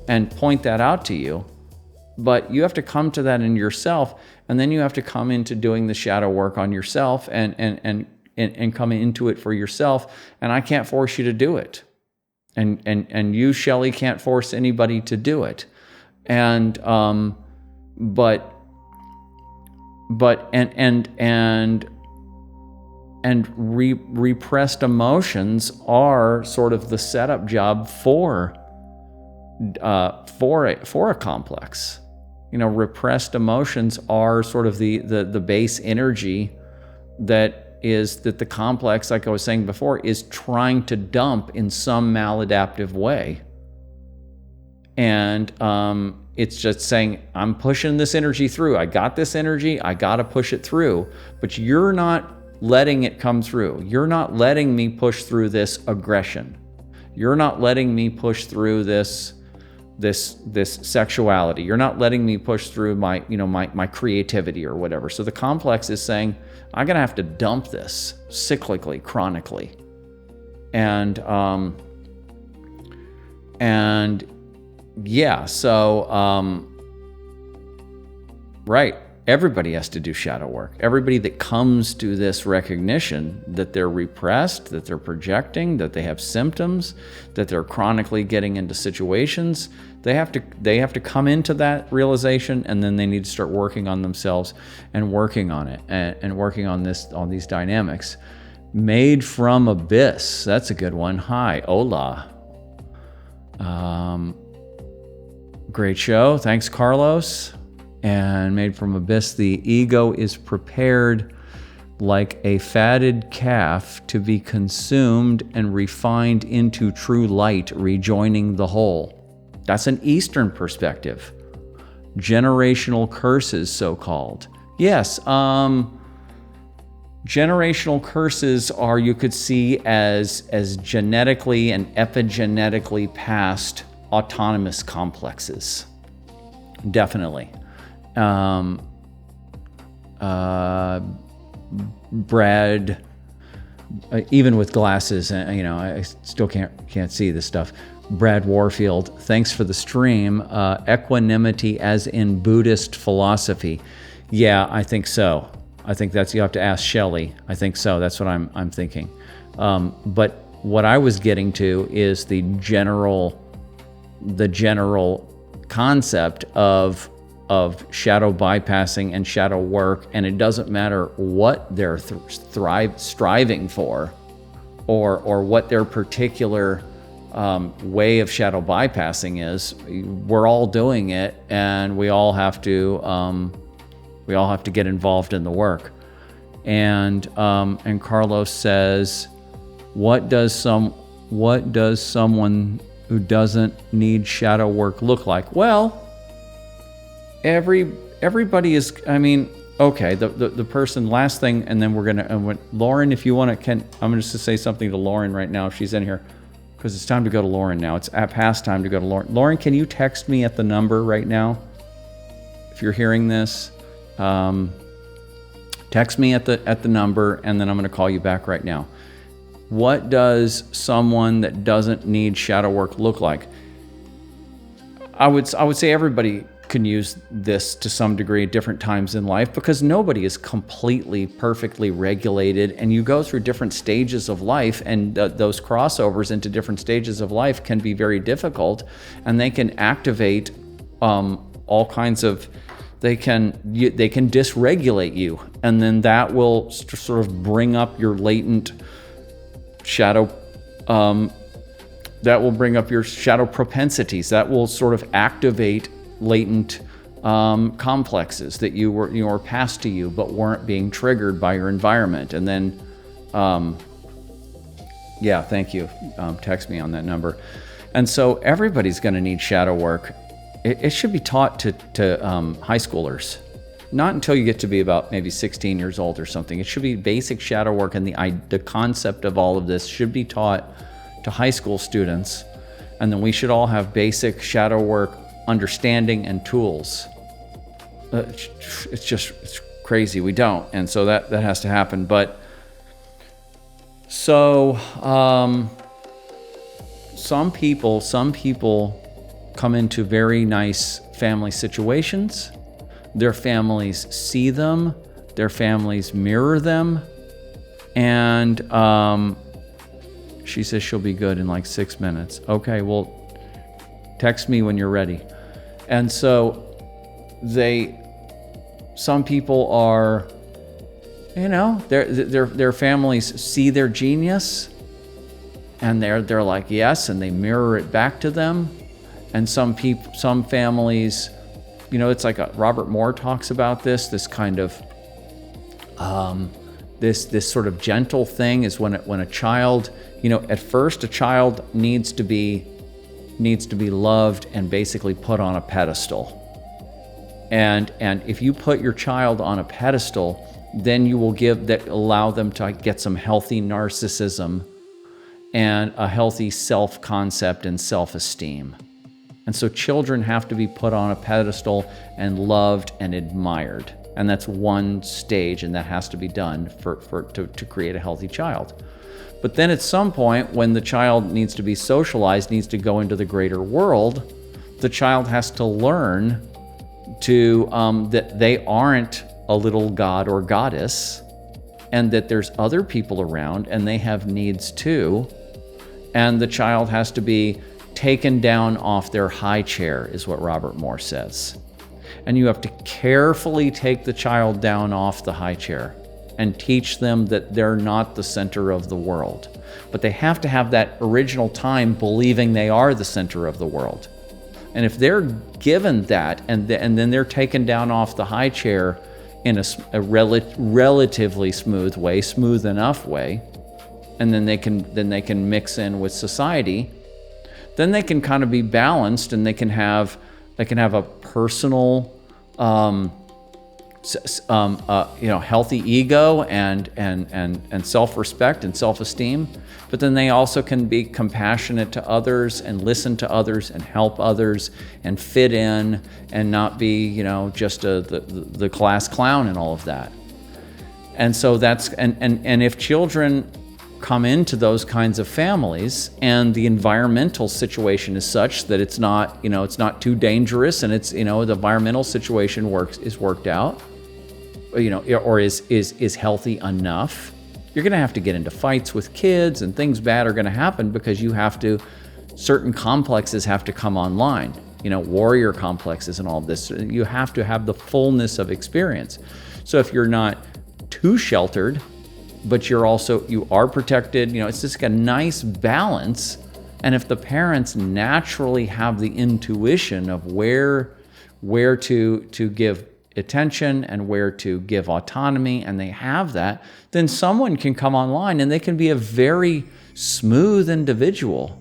and point that out to you, but you have to come to that in yourself, and then you have to come into doing the shadow work on yourself and come into it for yourself. And I can't force you to do it. And you, Shelley, can't force anybody to do it. And repressed emotions are sort of the setup job for a complex. Repressed emotions are sort of the base energy that the complex, like I was saying before, is trying to dump in some maladaptive way. And it's just saying, I'm pushing this energy through. I got this energy, I got to push it through. But you're not letting it come through. You're not letting me push through this aggression. You're not letting me push through this sexuality. You're not letting me push through my creativity or whatever. So the complex is saying, I'm gonna have to dump this cyclically, chronically. Right. Everybody has to do shadow work. Everybody that comes to this recognition that they're repressed, that they're projecting, that they have symptoms, that they're chronically getting into situations, they have to come into that realization, and then they need to start working on themselves and working on it and working on these dynamics. Made from Abyss. That's a good one. Hi, hola. Great show. Thanks, Carlos. And made from abyss, the ego is prepared like a fatted calf to be consumed and refined into true light, rejoining the whole. That's an Eastern perspective. Generational curses, so-called. Yes, generational curses are, you could see as genetically and epigenetically passed autonomous complexes. Definitely. Brad, even with glasses, I still can't see this stuff. Brad Warfield, thanks for the stream. Equanimity as in Buddhist philosophy. Yeah, I think so. I think you have to ask Shelley. I think so. That's what I'm thinking. But what I was getting to is the general concept of shadow bypassing and shadow work, and it doesn't matter what they're striving for, or what their particular way of shadow bypassing is. We're all doing it, and we all have to get involved in the work. And Carlos says, what does someone who doesn't need shadow work look like? Well, everybody is, okay, the person, last thing, and then we're gonna, Lauren, if you want to, I'm just to say something to Lauren right now if she's in here, because it's time to go to Lauren now. It's past time to go to Lauren. Lauren, can you text me at the number right now? If you're hearing this, text me at the number, and then I'm gonna call you back right now. What does someone that doesn't need shadow work look like? I would say everybody can use this to some degree at different times in life, because nobody is completely perfectly regulated, and you go through different stages of life, and those crossovers into different stages of life can be very difficult, and they can activate all kinds of, they can dysregulate you, and then that will sort of bring up your latent shadow, that will bring up your shadow propensities, that will sort of activate latent complexes that you were passed to you but weren't being triggered by your environment. And then yeah, thank you. Text me on that number. And so everybody's going to need shadow work. It should be taught to high schoolers, not until you get to be about maybe 16 years old or something. It should be basic shadow work, and the concept of all of this should be taught to high school students. And then we should all have basic shadow work understanding and tools. It's crazy we don't, and so that has to happen. But so some people come into very nice family situations. Their families see them, their families mirror them, and she says she'll be good in like 6 minutes. Okay, well, text me when you're ready. And so some people are, their families see their genius, and they're like, yes, and they mirror it back to them. And some families, it's like Robert Moore talks about this kind of, this sort of gentle thing is when a child, at first a child needs to be loved and basically put on a pedestal. And if you put your child on a pedestal, then you will allow them to get some healthy narcissism and a healthy self-concept and self-esteem. And so children have to be put on a pedestal and loved and admired. And that's one stage, and that has to be done to create a healthy child. But then at some point, when the child needs to be socialized, needs to go into the greater world, the child has to learn that they aren't a little god or goddess, and that there's other people around and they have needs too. And the child has to be taken down off their high chair, is what Robert Moore says. And you have to carefully take the child down off the high chair and teach them that they're not the center of the world. But they have to have that original time believing they are the center of the world. And if they're given that, and then they're taken down off the high chair in a relatively smooth way, smooth enough way, and then they can mix in with society, then they can kind of be balanced, and they can have a personal, healthy ego and self-respect and self-esteem. But then they also can be compassionate to others and listen to others and help others and fit in and not be, just the class clown and all of that. And so that's, and if children come into those kinds of families and the environmental situation is such that it's not too dangerous, and it's, the environmental situation is worked out, or is healthy enough, you're going to have to get into fights with kids, and things bad are going to happen because certain complexes have to come online, warrior complexes and all this. You have to have the fullness of experience. So if you're not too sheltered, but you are protected, it's just a nice balance. And if the parents naturally have the intuition of where to give attention and where to give autonomy, and they have that, then someone can come online and they can be a very smooth individual,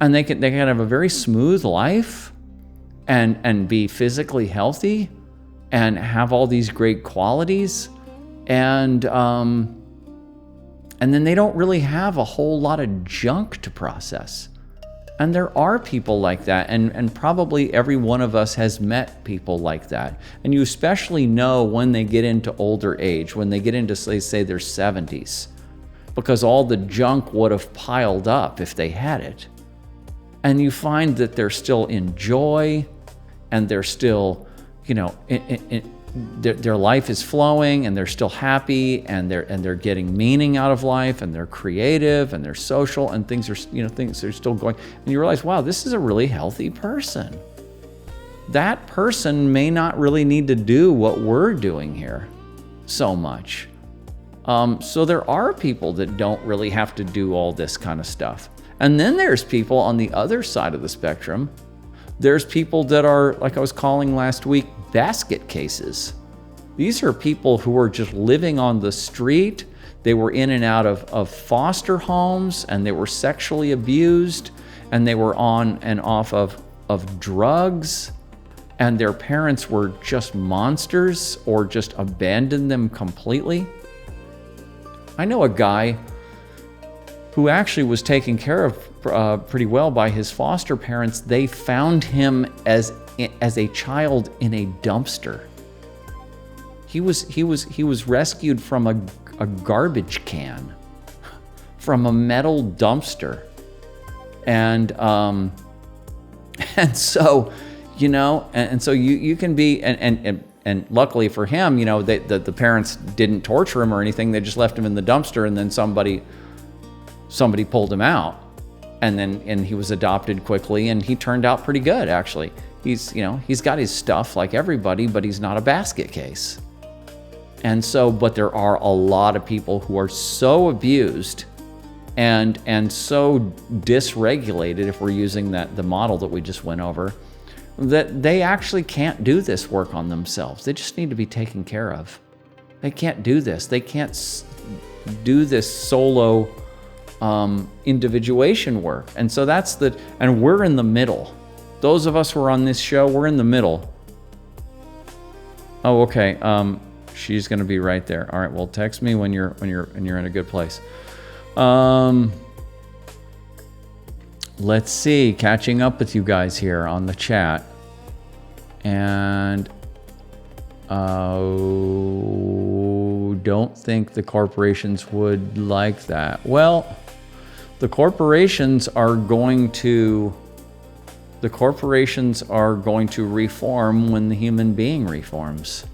and they can have a very smooth life and be physically healthy and have all these great qualities, and then they don't really have a whole lot of junk to process. And there are people like that, and probably every one of us has met people like that. And you especially know when they get into older age, when they get into, say their 70s, because all the junk would have piled up if they had it. And you find that they're still in joy, and they're still, their life is flowing, and they're still happy, and they're getting meaning out of life, and they're creative, and they're social, and things are still going. And you realize, wow, this is a really healthy person. That person may not really need to do what we're doing here so much. So there are people that don't really have to do all this kind of stuff. And then there's people on the other side of the spectrum. There's people that are, like I was calling last week, basket cases. These are people who are just living on the street. They were in and out of foster homes, and they were sexually abused, and they were on and off of drugs, and their parents were just monsters or just abandoned them completely. I know a guy who actually was taken care of pretty well by his foster parents. They found him as a child in a dumpster. He was rescued from a garbage can, from a metal dumpster, and so you can be, and luckily for him, the parents didn't torture him or anything. They just left him in the dumpster, and then somebody pulled him out, and he was adopted quickly, and he turned out pretty good, actually. He's got his stuff like everybody, but he's not a basket case. And so, but there are a lot of people who are so abused and so dysregulated, if we're using the model that we just went over, that they actually can't do this work on themselves. They just need to be taken care of. They can't do this. They can't do this solo individuation work. And so and we're in the middle. Those of us who are on this show, we're in the middle. Oh, okay. She's going to be right there. All right. Well, text me when you're in a good place. Let's see. Catching up with you guys here on the chat, and don't think the corporations would like that. Well, the corporations are going to reform when the human being reforms.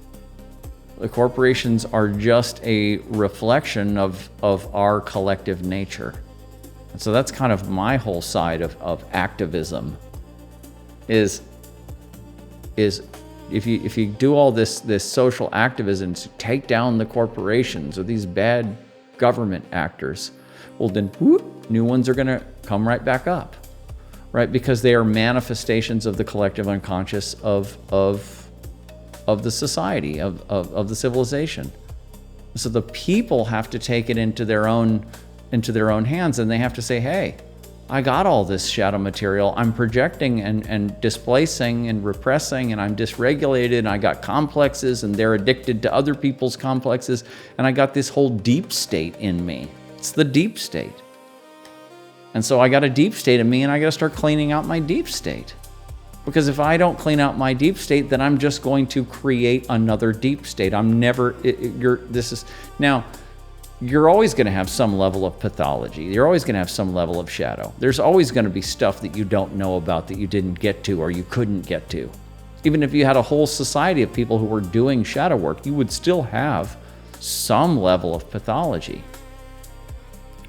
The corporations are just a reflection of our collective nature. And so that's kind of my whole side of activism is if you do all this social activism to take down the corporations or these bad government actors, well then whoop, new ones are going to come right back up. right? Because they are manifestations of the collective unconscious of the society, of the civilization. So the people have to take it into their own hands, and they have to say, hey, I got all this shadow material. I'm projecting and displacing and repressing, and I'm dysregulated, and I got complexes, and they're addicted to other people's complexes, and I got this whole deep state in me. It's the deep state. And so I got a deep state in me, and I got to start cleaning out my deep state. Because if I don't clean out my deep state, then I'm just going to create another deep state. I'm never, now, you're always going to have some level of pathology. You're always going to have some level of shadow. There's always going to be stuff that you don't know about that you didn't get to or you couldn't get to. Even if you had a whole society of people who were doing shadow work, you would still have some level of pathology.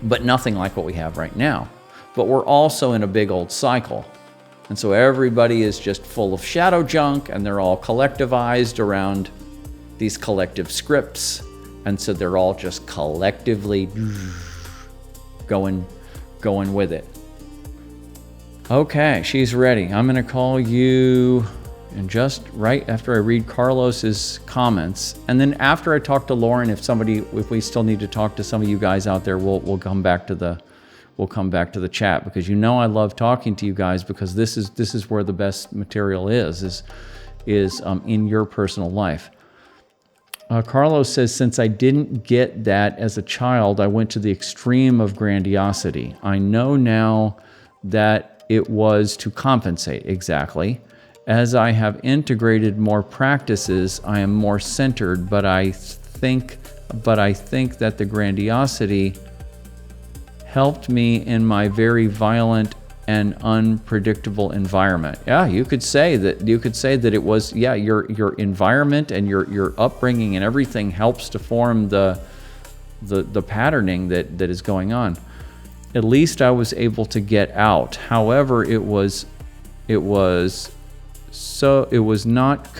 But nothing like what we have right now. But we're also in a big old cycle. And so everybody is just full of shadow junk, and they're all collectivized around these collective scripts. And so they're all just collectively going with it. Okay, she's ready. I'm going to call you, and just right after I read Carlos's comments, and then after I talk to Lauren, if we still need to talk to some of you guys out there, we'll come back to the chat, because I love talking to you guys, because this is where the best material is in your personal life. Carlos says, since I didn't get that as a child, I went to the extreme of grandiosity. I know now that it was to compensate. Exactly. As I have integrated more practices, I am more centered, but I think that the grandiosity helped me in my very violent and unpredictable environment. Yeah, you could say that it was, your environment and your upbringing and everything helps to form the patterning that is going on. At least I was able to get out. However, it was not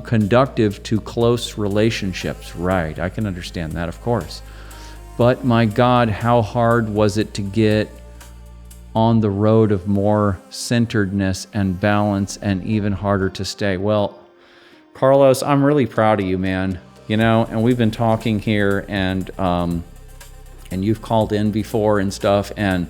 conductive to close relationships. Right, I can understand that, of course. But my God, how hard was it to get on the road of more centeredness and balance, and even harder to stay. Well, Carlos, I'm really proud of you, man. And we've been talking here, and you've called in before and stuff, and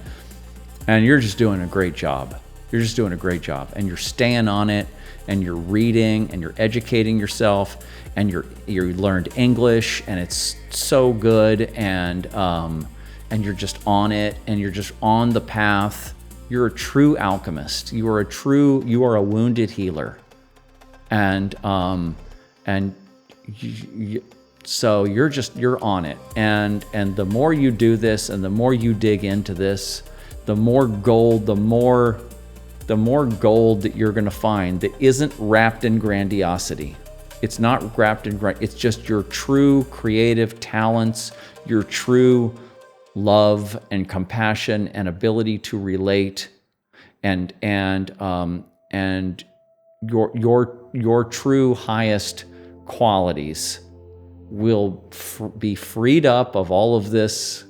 you're just doing a great job. You're just doing a great job, and you're staying on it, and you're reading, and you're educating yourself, and you learned English, and it's so good, and you're just on it, and you're just on the path. You're a true alchemist. You are a wounded healer, so you're on it, and the more you do this, and the more you dig into this, the more gold that you're going to find that isn't wrapped in grandiosity. It's not wrapped in it's just your true creative talents, your true love and compassion and ability to relate, and your true highest qualities will be freed up of all of this,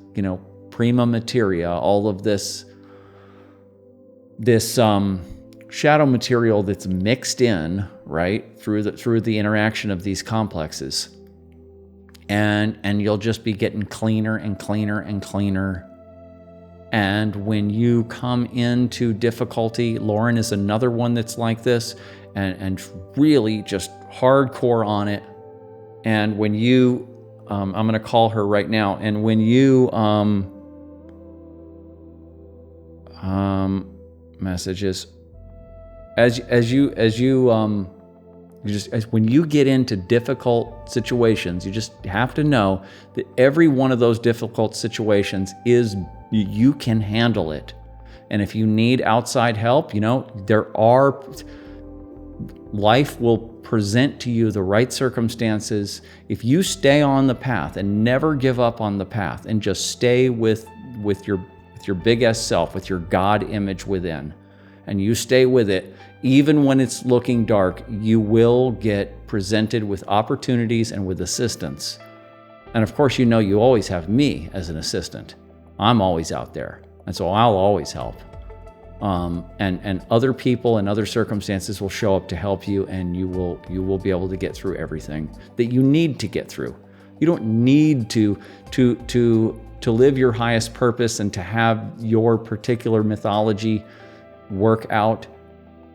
prima materia, all of this shadow material that's mixed in, right, through the interaction of these complexes. And you'll just be getting cleaner and cleaner and cleaner. And when you come into difficulty, Lauren is another one that's like this, and really just hardcore on it. And when you, I'm going to call her right now, and when you, messages, when you get into difficult situations, you just have to know that every one of those difficult situations you can handle it. And if you need outside help, life will present to you the right circumstances. If you stay on the path and never give up on the path, and just stay with your big S self, with your God image within, and you stay with it, even when it's looking dark, you will get presented with opportunities and with assistance. And of course, you always have me as an assistant. I'm always out there, and so I'll always help. and other people and other circumstances will show up to help you, and you will be able to get through everything that you need to get through. You don't need to live your highest purpose and to have your particular mythology work out.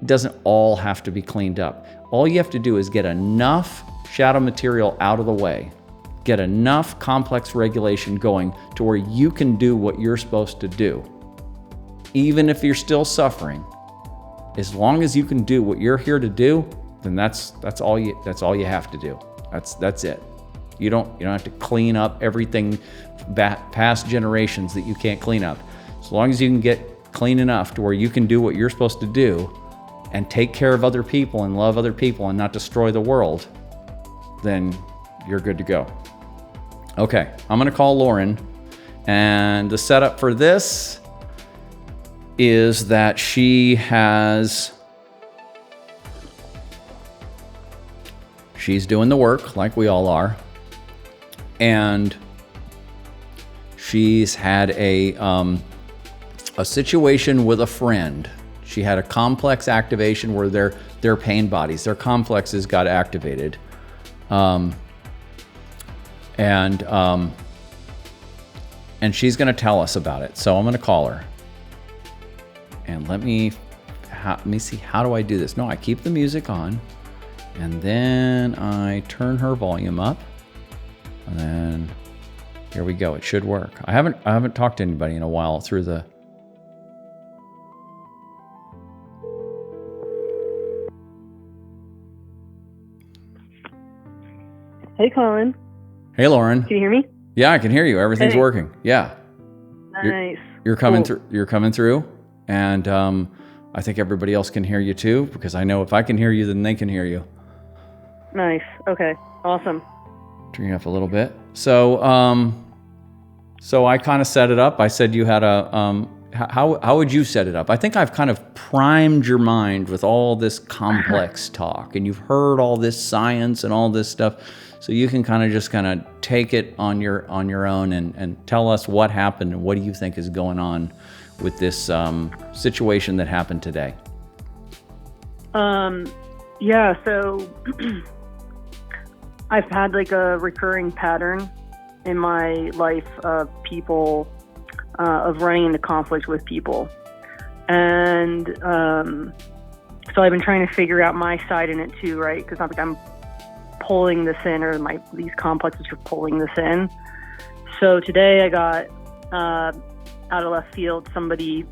It doesn't all have to be cleaned up. All you have to do is get enough shadow material out of the way, get enough complex regulation going to where you can do what you're supposed to do. Even if you're still suffering, as long as you can do what you're here to do, then that's all you have to do. That's it. You don't have to clean up everything past generations that you can't clean up. As long as you can get clean enough to where you can do what you're supposed to do and take care of other people and love other people and not destroy the world, then you're good to go. Okay, I'm gonna call Lauren, and the setup for this is that she's doing the work like we all are, and she's had a situation with a friend. She had a complex activation where their pain bodies, their complexes got activated. And she's going to tell us about it. So I'm going to call her. And let me see, how do I do this? No, I keep the music on, and then I turn her volume up, and then here we go. It should work. I haven't talked to anybody in a while through the. Hey, Colin. Hey, Lauren. Can you hear me? Yeah, I can hear you. Everything's working. Yeah. Nice. You're coming through. You're coming through, and I think everybody else can hear you too, because I know if I can hear you, then they can hear you. Nice. Okay. Awesome. Turn you up a little bit. So, so I kind of set it up. I said you had a. How would you set it up? I think I've kind of primed your mind with all this complex talk, and you've heard all this science and all this stuff. So you can kind of take it on your own and tell us what happened and what do you think is going on with this situation that happened today. Yeah, so I've had like a recurring pattern in my life of people, of running into conflict with people. And so I've been trying to figure out my side in it too, right? Because I'm pulling this in, or these complexes are pulling this in. So today I got out of left field, somebody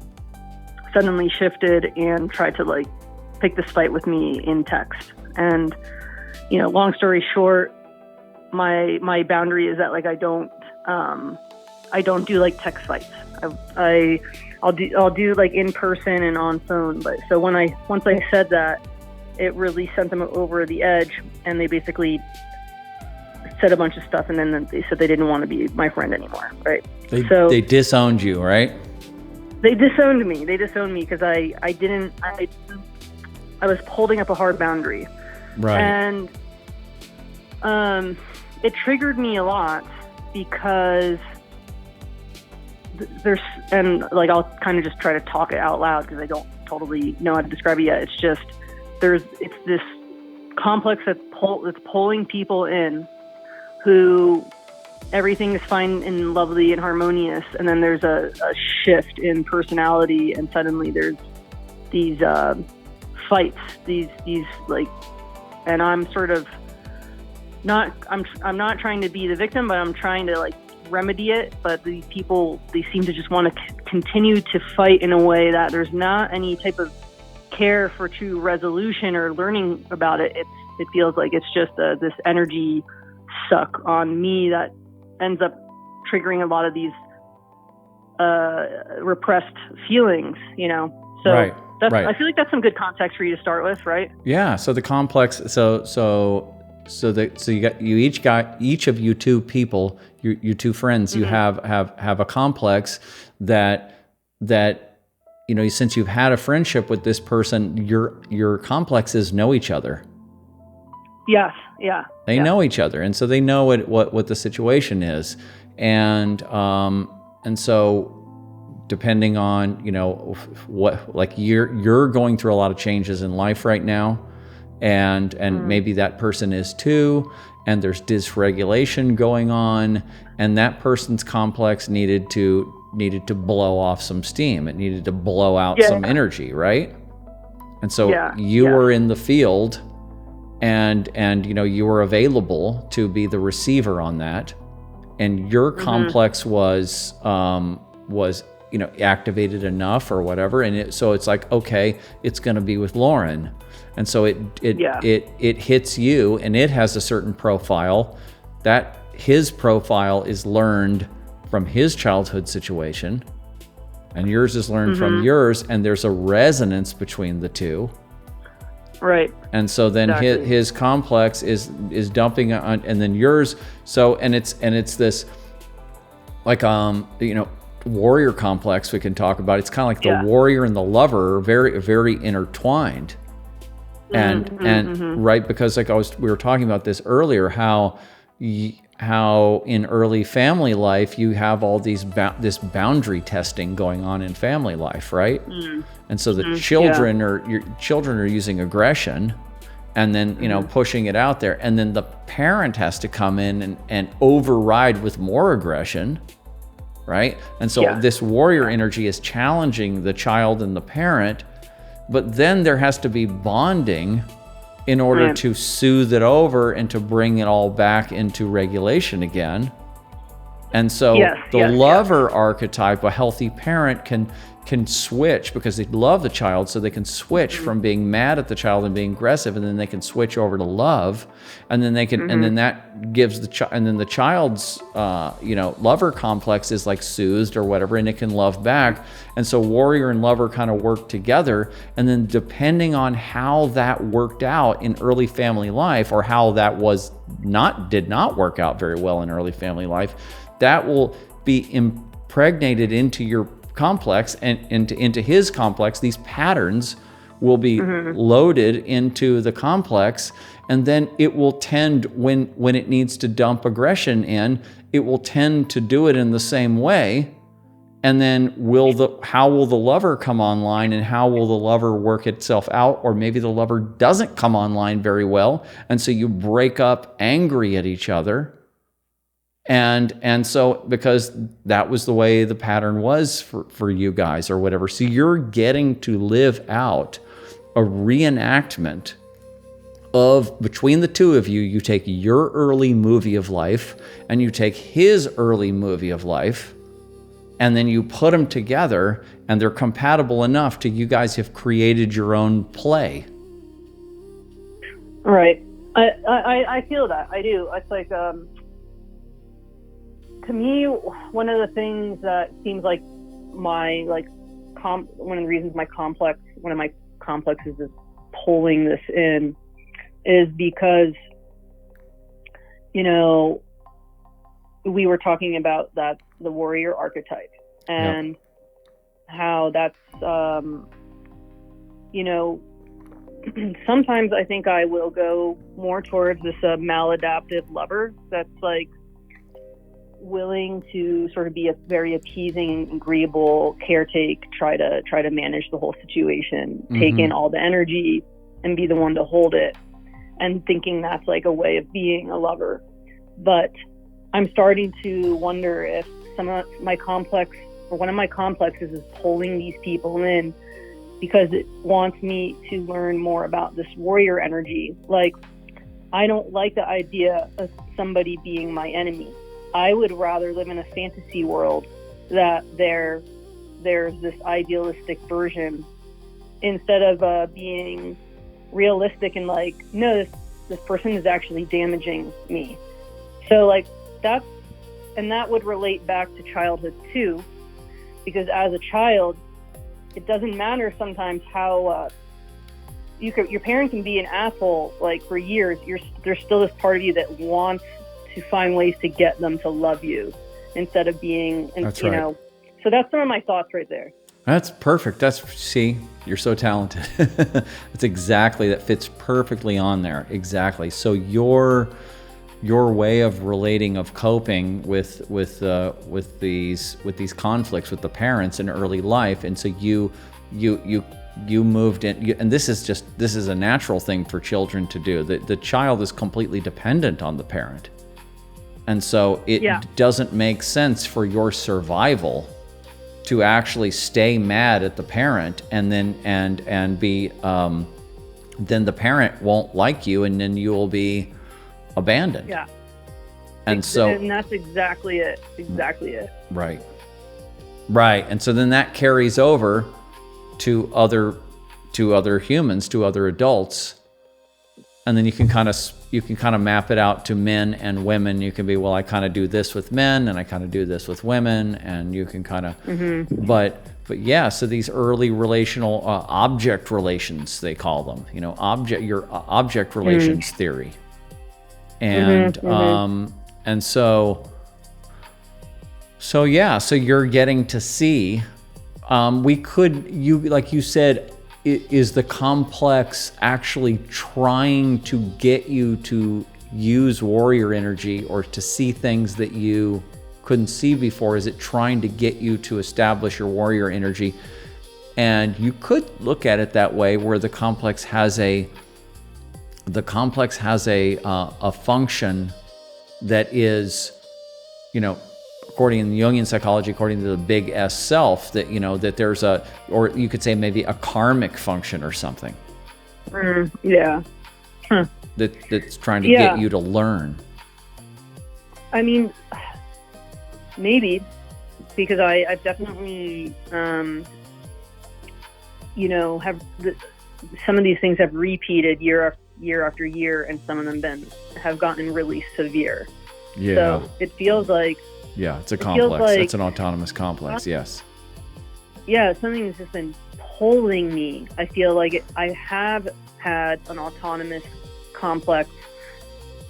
suddenly shifted and tried to like pick this fight with me in text. And long story short, my boundary is that like I don't do like text fights. I'll do like in person and on phone. But so once I said that, it really sent them over the edge, and they basically said a bunch of stuff, and then they said they didn't want to be my friend anymore, right? They disowned you, right? They disowned me. They disowned me because I was holding up a hard boundary. Right. And it triggered me a lot because I'll kind of just try to talk it out loud because I don't totally know how to describe it yet. It's just, it's this complex that's pulling people in who everything is fine and lovely and harmonious, and then there's a shift in personality, and suddenly there's these fights, these like, and I'm sort of I'm not trying to be the victim, but I'm trying to like remedy it. But these people, they seem to just want to continue to fight in a way that there's not any type of care for true resolution or learning about it. It feels like it's just this energy suck on me that ends up triggering a lot of these repressed feelings, So right. I feel like that's some good context for you to start with, right? Yeah. So the complex. So each of you two people, your two friends, you have a complex that since you've had a friendship with this person, your complexes know each other. Yes. Yeah. They know each other, and so they know what the situation is, and so depending on, you know, what, like you're going through a lot of changes in life right now, and maybe that person is too, and there's dysregulation going on, and that person's complex needed to blow off some steam. It needed to blow out some energy, right? And so you were in the field, and you know, you were available to be the receiver on that, and your complex was you know, activated enough or whatever, and so it's like, okay, it's going to be with Lauren, and so it hits you, and it has a certain profile that his profile is learned from his childhood situation, and yours is learned from yours, and there's a resonance between the two. Right. And so then his complex is dumping on, and then yours. So and it's this, like, you know, warrior complex we can talk about. It's kind of like the warrior and the lover are very, very intertwined. And right, because like we were talking about this earlier, how in early family life you have all these this boundary testing going on in family life, right? And so the children are using aggression, and then, you know, pushing it out there, and then the parent has to come in and override with more aggression, right? And so this warrior energy is challenging the child and the parent, but then there has to be bonding in order to soothe it over and to bring it all back into regulation again. And so the lover archetype, a healthy parent can switch, because they love the child, so they can switch from being mad at the child and being aggressive, and then they can switch over to love, and then they can, and then that gives the child, and then the child's, you know, lover complex is like soothed or whatever, and it can love back. And so warrior and lover kind of work together, and then depending on how that worked out in early family life, or how that did not work out very well in early family life, that will be impregnated into your complex, and into his complex. These patterns will be loaded into the complex, and then it will tend, when it needs to dump aggression in, it will tend to do it in the same way. And then how will the lover come online, and how will the lover work itself out? Or maybe the lover doesn't come online very well, and so you break up angry at each other. And so, because that was the way the pattern was for you guys or whatever. So you're getting to live out a reenactment of, between the two of you, you take your early movie of life and you take his early movie of life, and then you put them together, and they're compatible enough to you guys have created your own play. Right. I feel that. I do. It's like, to me, one of the things that seems like one of the reasons one of my complexes is pulling this in is because, you know, we were talking about the warrior archetype, and how that's, you know, sometimes I think I will go more towards this maladaptive lover that's like willing to sort of be a very appeasing, agreeable, try to manage the whole situation, take in all the energy and be the one to hold it, and thinking that's like a way of being a lover. But I'm starting to wonder if some of my complex, or one of my complexes, is pulling these people in because it wants me to learn more about this warrior energy. Like, I don't like the idea of somebody being my enemy. I would rather live in a fantasy world that there's this idealistic version, instead of being realistic and like, no, this person is actually damaging me. So like that would relate back to childhood too, because as a child, it doesn't matter sometimes how your parent can be an asshole like for years. There's still this part of you that wants to find ways to get them to love you instead of being, that's you right. know. So that's some of my thoughts right there. That's perfect. See, you're so talented. That's exactly, that fits perfectly on there. Exactly. So your way of relating, of coping with these conflicts with the parents in early life, and so you moved in, and this is a natural thing for children to do. The child is completely dependent on the parent, and so it doesn't make sense for your survival to actually stay mad at the parent, and then then the parent won't like you, and then you will be abandoned. Yeah. And that's exactly it. Right. And so then that carries over to other humans, to other adults, and then you can kind of map it out to men and women. You can be, well, I kind of do this with men, and I kind of do this with women, and you can kind of, but yeah. So these early relational object relations, they call them, object relations theory, and and so you're getting to see. Like you said, is the complex actually trying to get you to use warrior energy or to see things that you couldn't see before? Is it trying to get you to establish your warrior energy? And you could look at it that way, where the complex has a function that is, according to Jungian psychology, according to the big S self, that that there's or you could say maybe a karmic function or something. Yeah. That's trying to get you to learn. I mean, maybe, because I've definitely, have some of these things have repeated year after year, and some of them have gotten really severe. Yeah. So it feels like. Yeah, it's a complex. It's an autonomous complex. Yes. Yeah, something's just been pulling me. I feel like I have had an autonomous complex,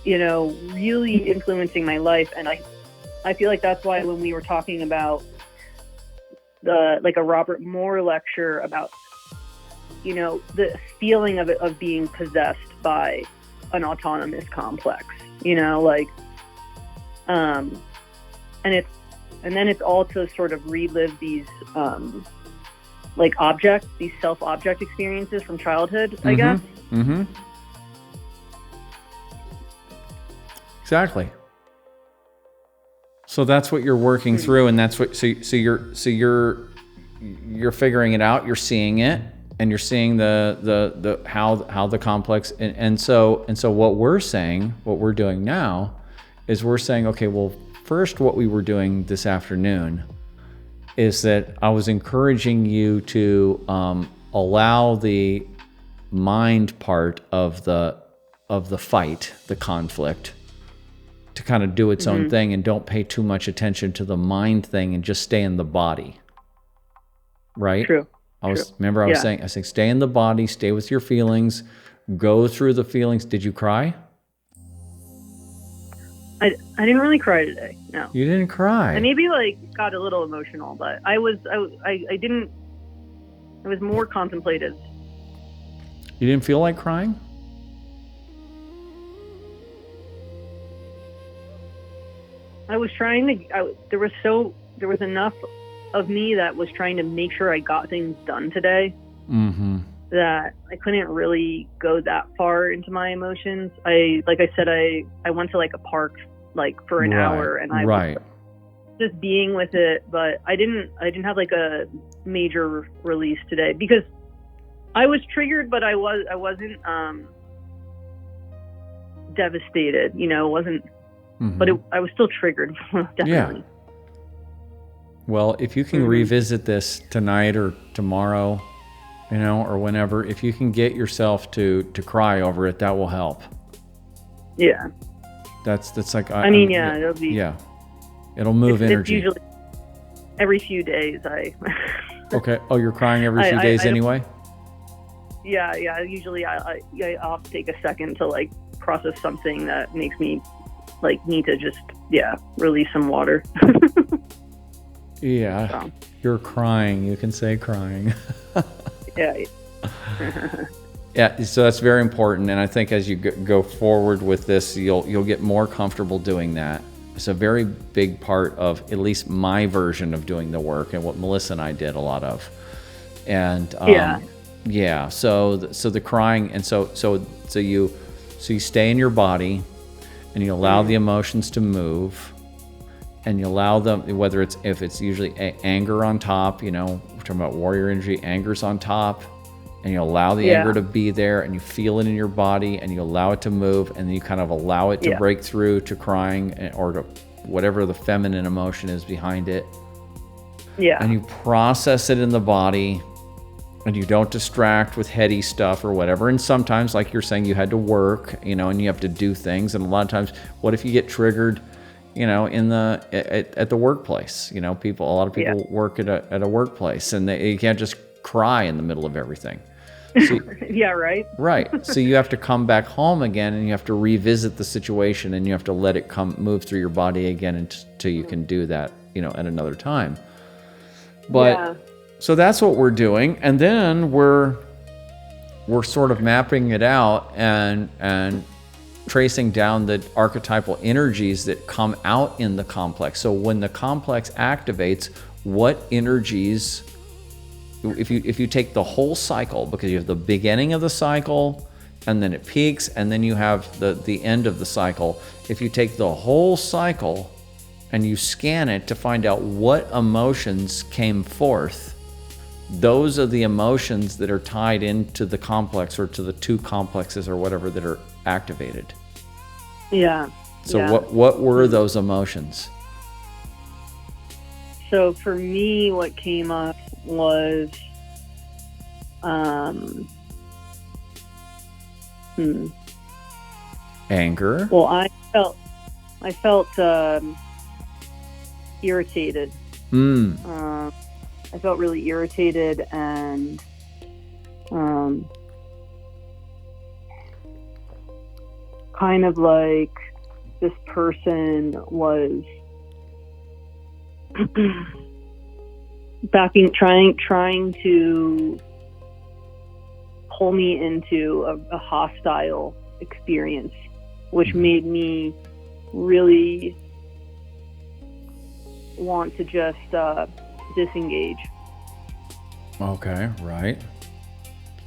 really influencing my life, and I feel like that's why when we were talking about a Robert Moore lecture about, the feeling of being possessed by an autonomous complex, and then it's all to sort of relive these these self-object experiences from childhood, I guess. Mm-hmm. Exactly. So that's what you're working through, and that's what you're figuring it out. You're seeing it, and you're seeing the how the complex, and so what we're doing now is we're saying, okay, well, first, what we were doing this afternoon is that I was encouraging you to allow the mind part of the fight, the conflict, to kind of do its own thing, and don't pay too much attention to the mind thing, and just stay in the body. Right? True. I was saying, stay in the body, stay with your feelings, go through the feelings. Did you cry? I didn't really cry today. No. You didn't cry. I maybe got a little emotional, but I didn't. I was more contemplative. You didn't feel like crying? I was trying to. There was enough of me that was trying to make sure I got things done today. Mm-hmm. That I couldn't really go that far into my emotions. I went to a park for an hour, and I was just being with it, but I didn't have a major release today, because I was triggered, but I wasn't devastated, wasn't, but I was still triggered. Definitely. Yeah. Well, if you can revisit this tonight or tomorrow, or whenever, if you can get yourself to cry over it, that will help. Yeah. That's it'll be. Yeah. It'll move energy. It's usually every few days. Okay. Oh, you're crying every few days anyway? Yeah. Usually I'll have to take a second to process something that makes me need to just, release some water. Yeah. So. You're crying. You can say crying. Yeah. Yeah, so that's very important, and I think as you go forward with this, you'll get more comfortable doing that. It's a very big part of at least my version of doing the work, and what Melissa and I did a lot of. And yeah. So the crying, and so you stay in your body, and you allow the emotions to move, and you allow them, whether if it's usually anger on top, we're talking about warrior energy, anger's on top. And you allow the anger to be there, and you feel it in your body, and you allow it to move, and then you kind of allow it to break through to crying or to whatever the feminine emotion is behind it. Yeah. And you process it in the body, and you don't distract with heady stuff or whatever. And sometimes, like you're saying, you had to work, and you have to do things. And a lot of times, what if you get triggered, at the workplace? A lot of people work at a workplace, and you can't just cry in the middle of everything. So, yeah, right. Right. So you have to come back home again, and you have to revisit the situation, and you have to let it move through your body again until you can do that, at another time. But so that's what we're doing, and then we're sort of mapping it out and tracing down the archetypal energies that come out in the complex. So when the complex activates, what energies? If you take the whole cycle, because you have the beginning of the cycle, and then it peaks, and then you have the end of the cycle. If you take the whole cycle and you scan it to find out what emotions came forth, those are the emotions that are tied into the complex, or to the two complexes or whatever that are activated. Yeah. So what were those emotions? So for me, what came up was anger. Well, I felt irritated. I felt really irritated, and kind of like this person was trying to pull me into a hostile experience, which made me really want to just disengage. Okay, right.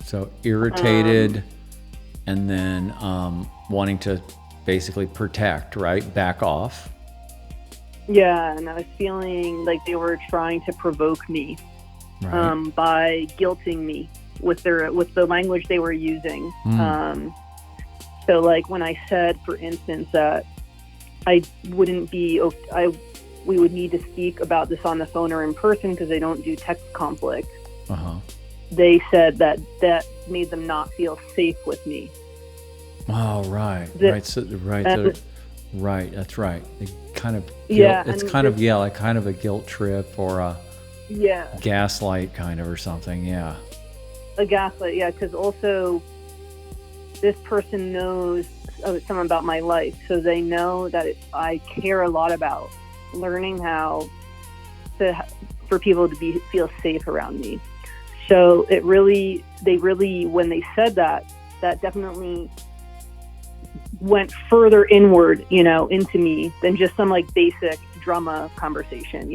So irritated, and then wanting to basically protect, right? Back off. Yeah, and I was feeling like they were trying to provoke me, right, by guilting me with the language they were using. So like when I said, for instance, that we would need to speak about this on the phone or in person because they don't do text conflict. They said that made them not feel safe with me. Oh, right. That's right. They kind of guilt, it's kind of like kind of a guilt trip, or a gaslight kind of, or something. Yeah. A gaslight, yeah, because also this person knows something about my life, so they know that I care a lot about learning how for people to feel safe around me. So they really, when they said that definitely went further inward, into me than just some like basic drama conversation,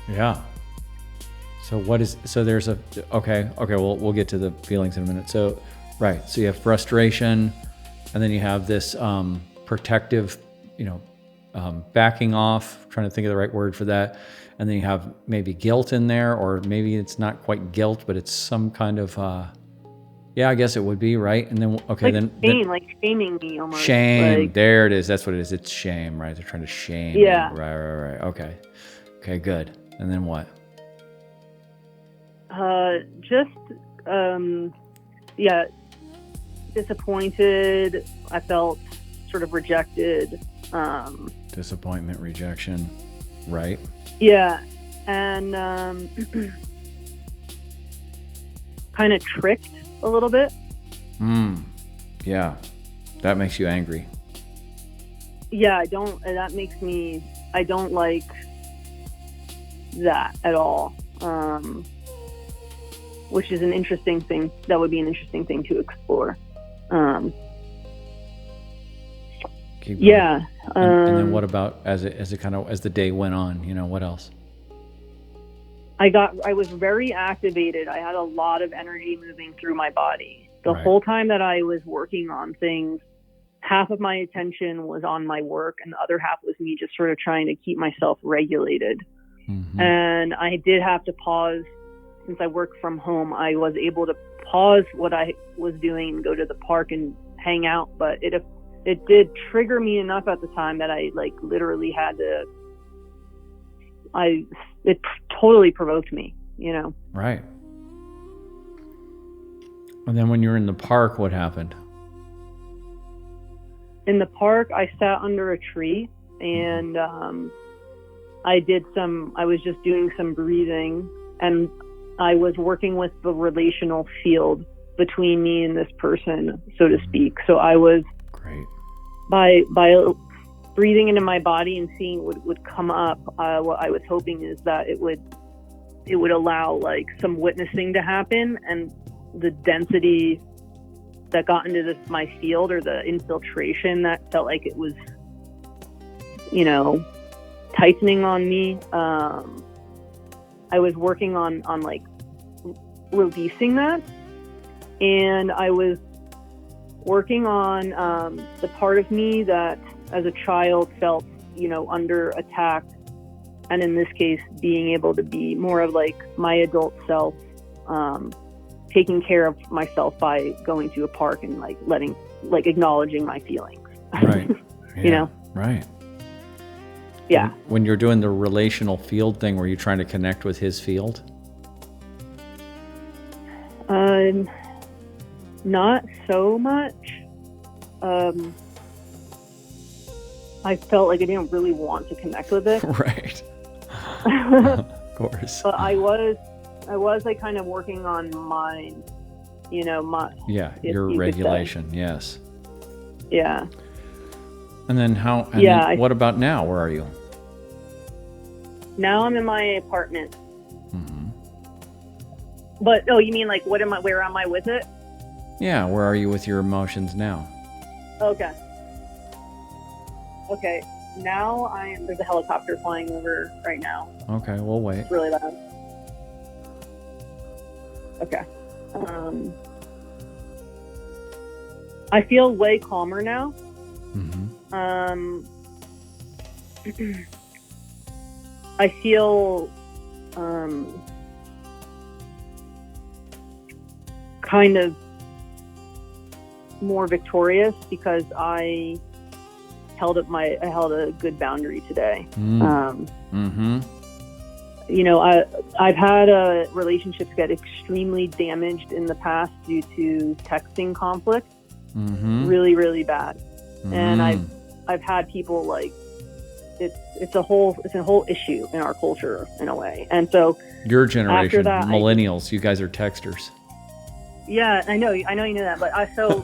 Yeah. So there's okay, we'll get to the feelings in a minute. So, right. So you have frustration, and then you have this protective, backing off, trying to think of the right word for that. And then you have maybe guilt in there, or maybe it's not quite guilt, but it's some kind of, I guess it would be, right? And then, okay, like shame, like shaming me almost. Shame, like, there it is. That's what it is. It's shame, right? They're trying to shame me. Right. Okay, good. And then what? Disappointed. I felt sort of rejected. Disappointment, rejection, right? Yeah, and kind of tricked a little bit. Yeah, that makes you angry. Yeah, I don't like that at all. which is an interesting thing. That would be an interesting thing to explore. Yeah. And then what about as the day went on? You know, what else? I was very activated. I had a lot of energy moving through my body. The whole time that I was working on things, half of my attention was on my work and the other half was me just sort of trying to keep myself regulated. Mm-hmm. And I did have to pause. Since I work from home, I was able to pause what I was doing and go to the park and hang out. But it did trigger me enough at the time that I like literally had to, it totally provoked me, you know? Right. And then when you were in the park, what happened? In the park, I sat under a tree and I was just doing some breathing, and I was working with the relational field between me and this person, so to speak. So I was by breathing into my body and seeing what would come up. What I was hoping is that it would allow like some witnessing to happen, and the density that got into my field, or the infiltration that felt like it was, you know, tightening on me. I was working on like releasing that, and I was working on the part of me that as a child felt, you know, under attack, and in this case being able to be more of like my adult self, taking care of myself by going to a park and like acknowledging my feelings. Right. Yeah. You know? Right. Yeah. When you're doing the relational field thing, were you trying to connect with his field? Not so much. I felt like I didn't really want to connect with it. Right. Of course. But I was like kind of working on mine, you know, your regulation. Yes. Yeah. And then what about now? Where are you? Now I'm in my apartment. Mm-hmm. But you mean like where am I with it? Yeah, where are you with your emotions now? Okay. Now there's a helicopter flying over right now. Okay, we'll wait. It's really loud. Okay. I feel way calmer now. Mm-hmm. I feel kind of more victorious because I held a good boundary today. Mm-hmm. You know, I've had relationships get extremely damaged in the past due to texting conflict. Mm-hmm. Really, really bad. Mm-hmm. And I've had people like it's a whole issue in our culture in a way. And so your generation, millennials, you guys are texters. Yeah, I know you know that. But after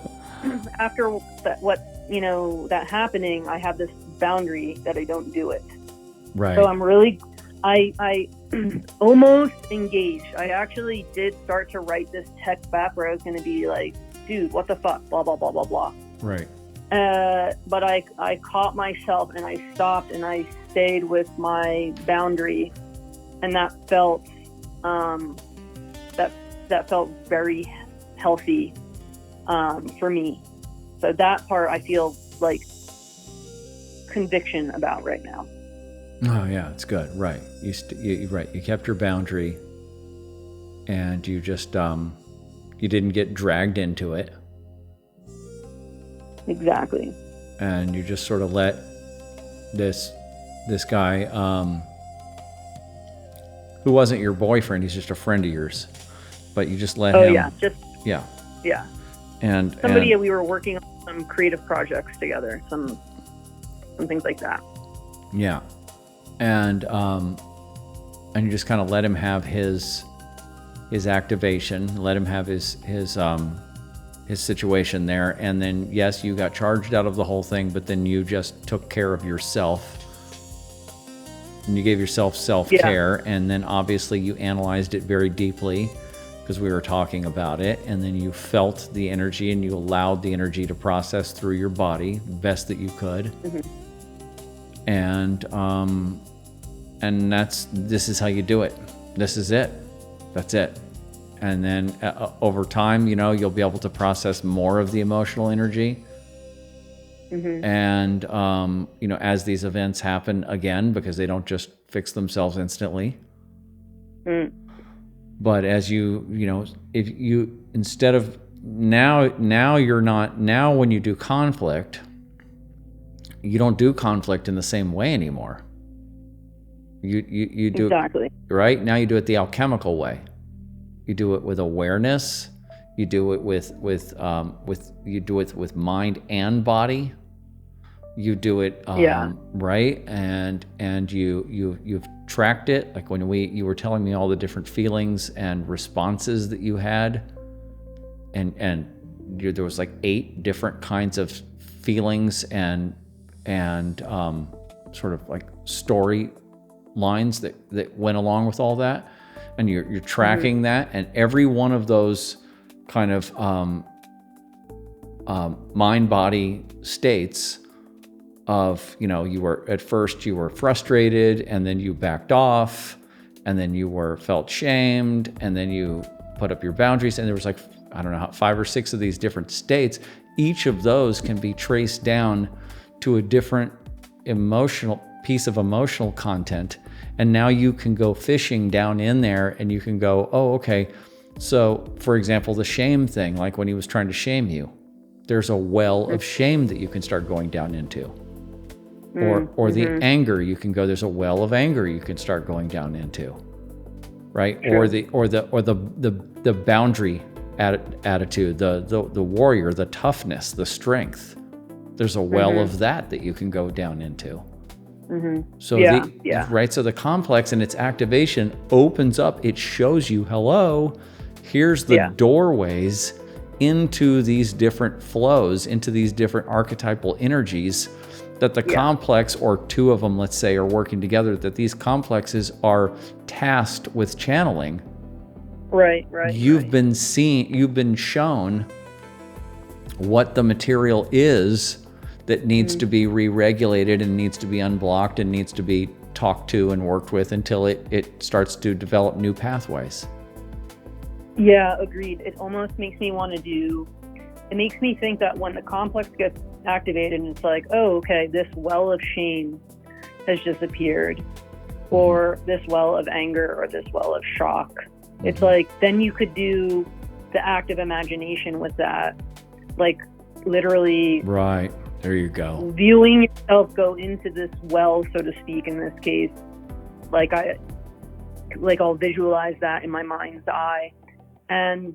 that happening, I have this boundary that I don't do it. Right. So I'm really, I almost engaged. I actually did start to write this text back where I was going to be like, dude, what the fuck, blah, blah, blah, blah, blah. Right. But I caught myself and I stopped and I stayed with my boundary, and that felt, that felt very healthy, for me. So that part I feel like conviction about right now. Oh yeah, it's good. Right. You kept your boundary, and you just you didn't get dragged into it. Exactly. And you just sort of let this guy, who wasn't your boyfriend, he's just a friend of yours, but you just let him. Yeah. And somebody we were working on some creative projects together, some things like that. Yeah. And you just kind of let him have his activation, let him have his situation there, and then yes, you got charged out of the whole thing, but then you just took care of yourself, and you gave yourself self-care, and then obviously you analyzed it very deeply, because we were talking about it, and then you felt the energy and you allowed the energy to process through your body the best that you could. And this is how you do it. This is it. That's it. And then over time, you'll be able to process more of the emotional energy. And, as these events happen again, because they don't just fix themselves instantly. But as if you, instead of now when you do conflict, you don't do conflict in the same way anymore. You do exactly. Right? Now you do it the alchemical way. You do it with awareness. You do it with mind and body. You do it right, and you've tracked it. Like when you were telling me all the different feelings and responses that you had, and there was like 8 different kinds of feelings and sort of like story lines that went along with all that, and you're tracking that, and every one of those kind of mind body states of, you were at first you were frustrated, and then you backed off, and then you felt shamed, and then you put up your boundaries, and there was like, I don't know, 5 or 6 of these different states. Each of those can be traced down to a different piece of emotional content, and now you can go fishing down in there, and you can go, oh, okay, so for example, the shame thing, like when he was trying to shame you, there's a well of shame that you can start going down into. Or the anger, you can go, there's a well of anger you can start going down into, right? Or the boundary attitude, the warrior, the toughness, the strength. There's a well of that you can go down into. So right. So the complex and its activation opens up. It shows you, hello, here's the doorways into these different flows, into these different archetypal energies that the complex, or 2 of them, let's say, are working together, that these complexes are tasked with channeling. Right. You've been shown what the material is that needs to be re-regulated and needs to be unblocked and needs to be talked to and worked with until it starts to develop new pathways. Yeah, agreed. It almost makes me think that when the complex gets activated and it's like, oh, okay, this well of shame has just appeared, or this well of anger, or this well of shock. It's like, then you could do the active imagination with that, like literally. Right. There you go. Viewing yourself go into this well, so to speak, in this case, I'll visualize that in my mind's eye and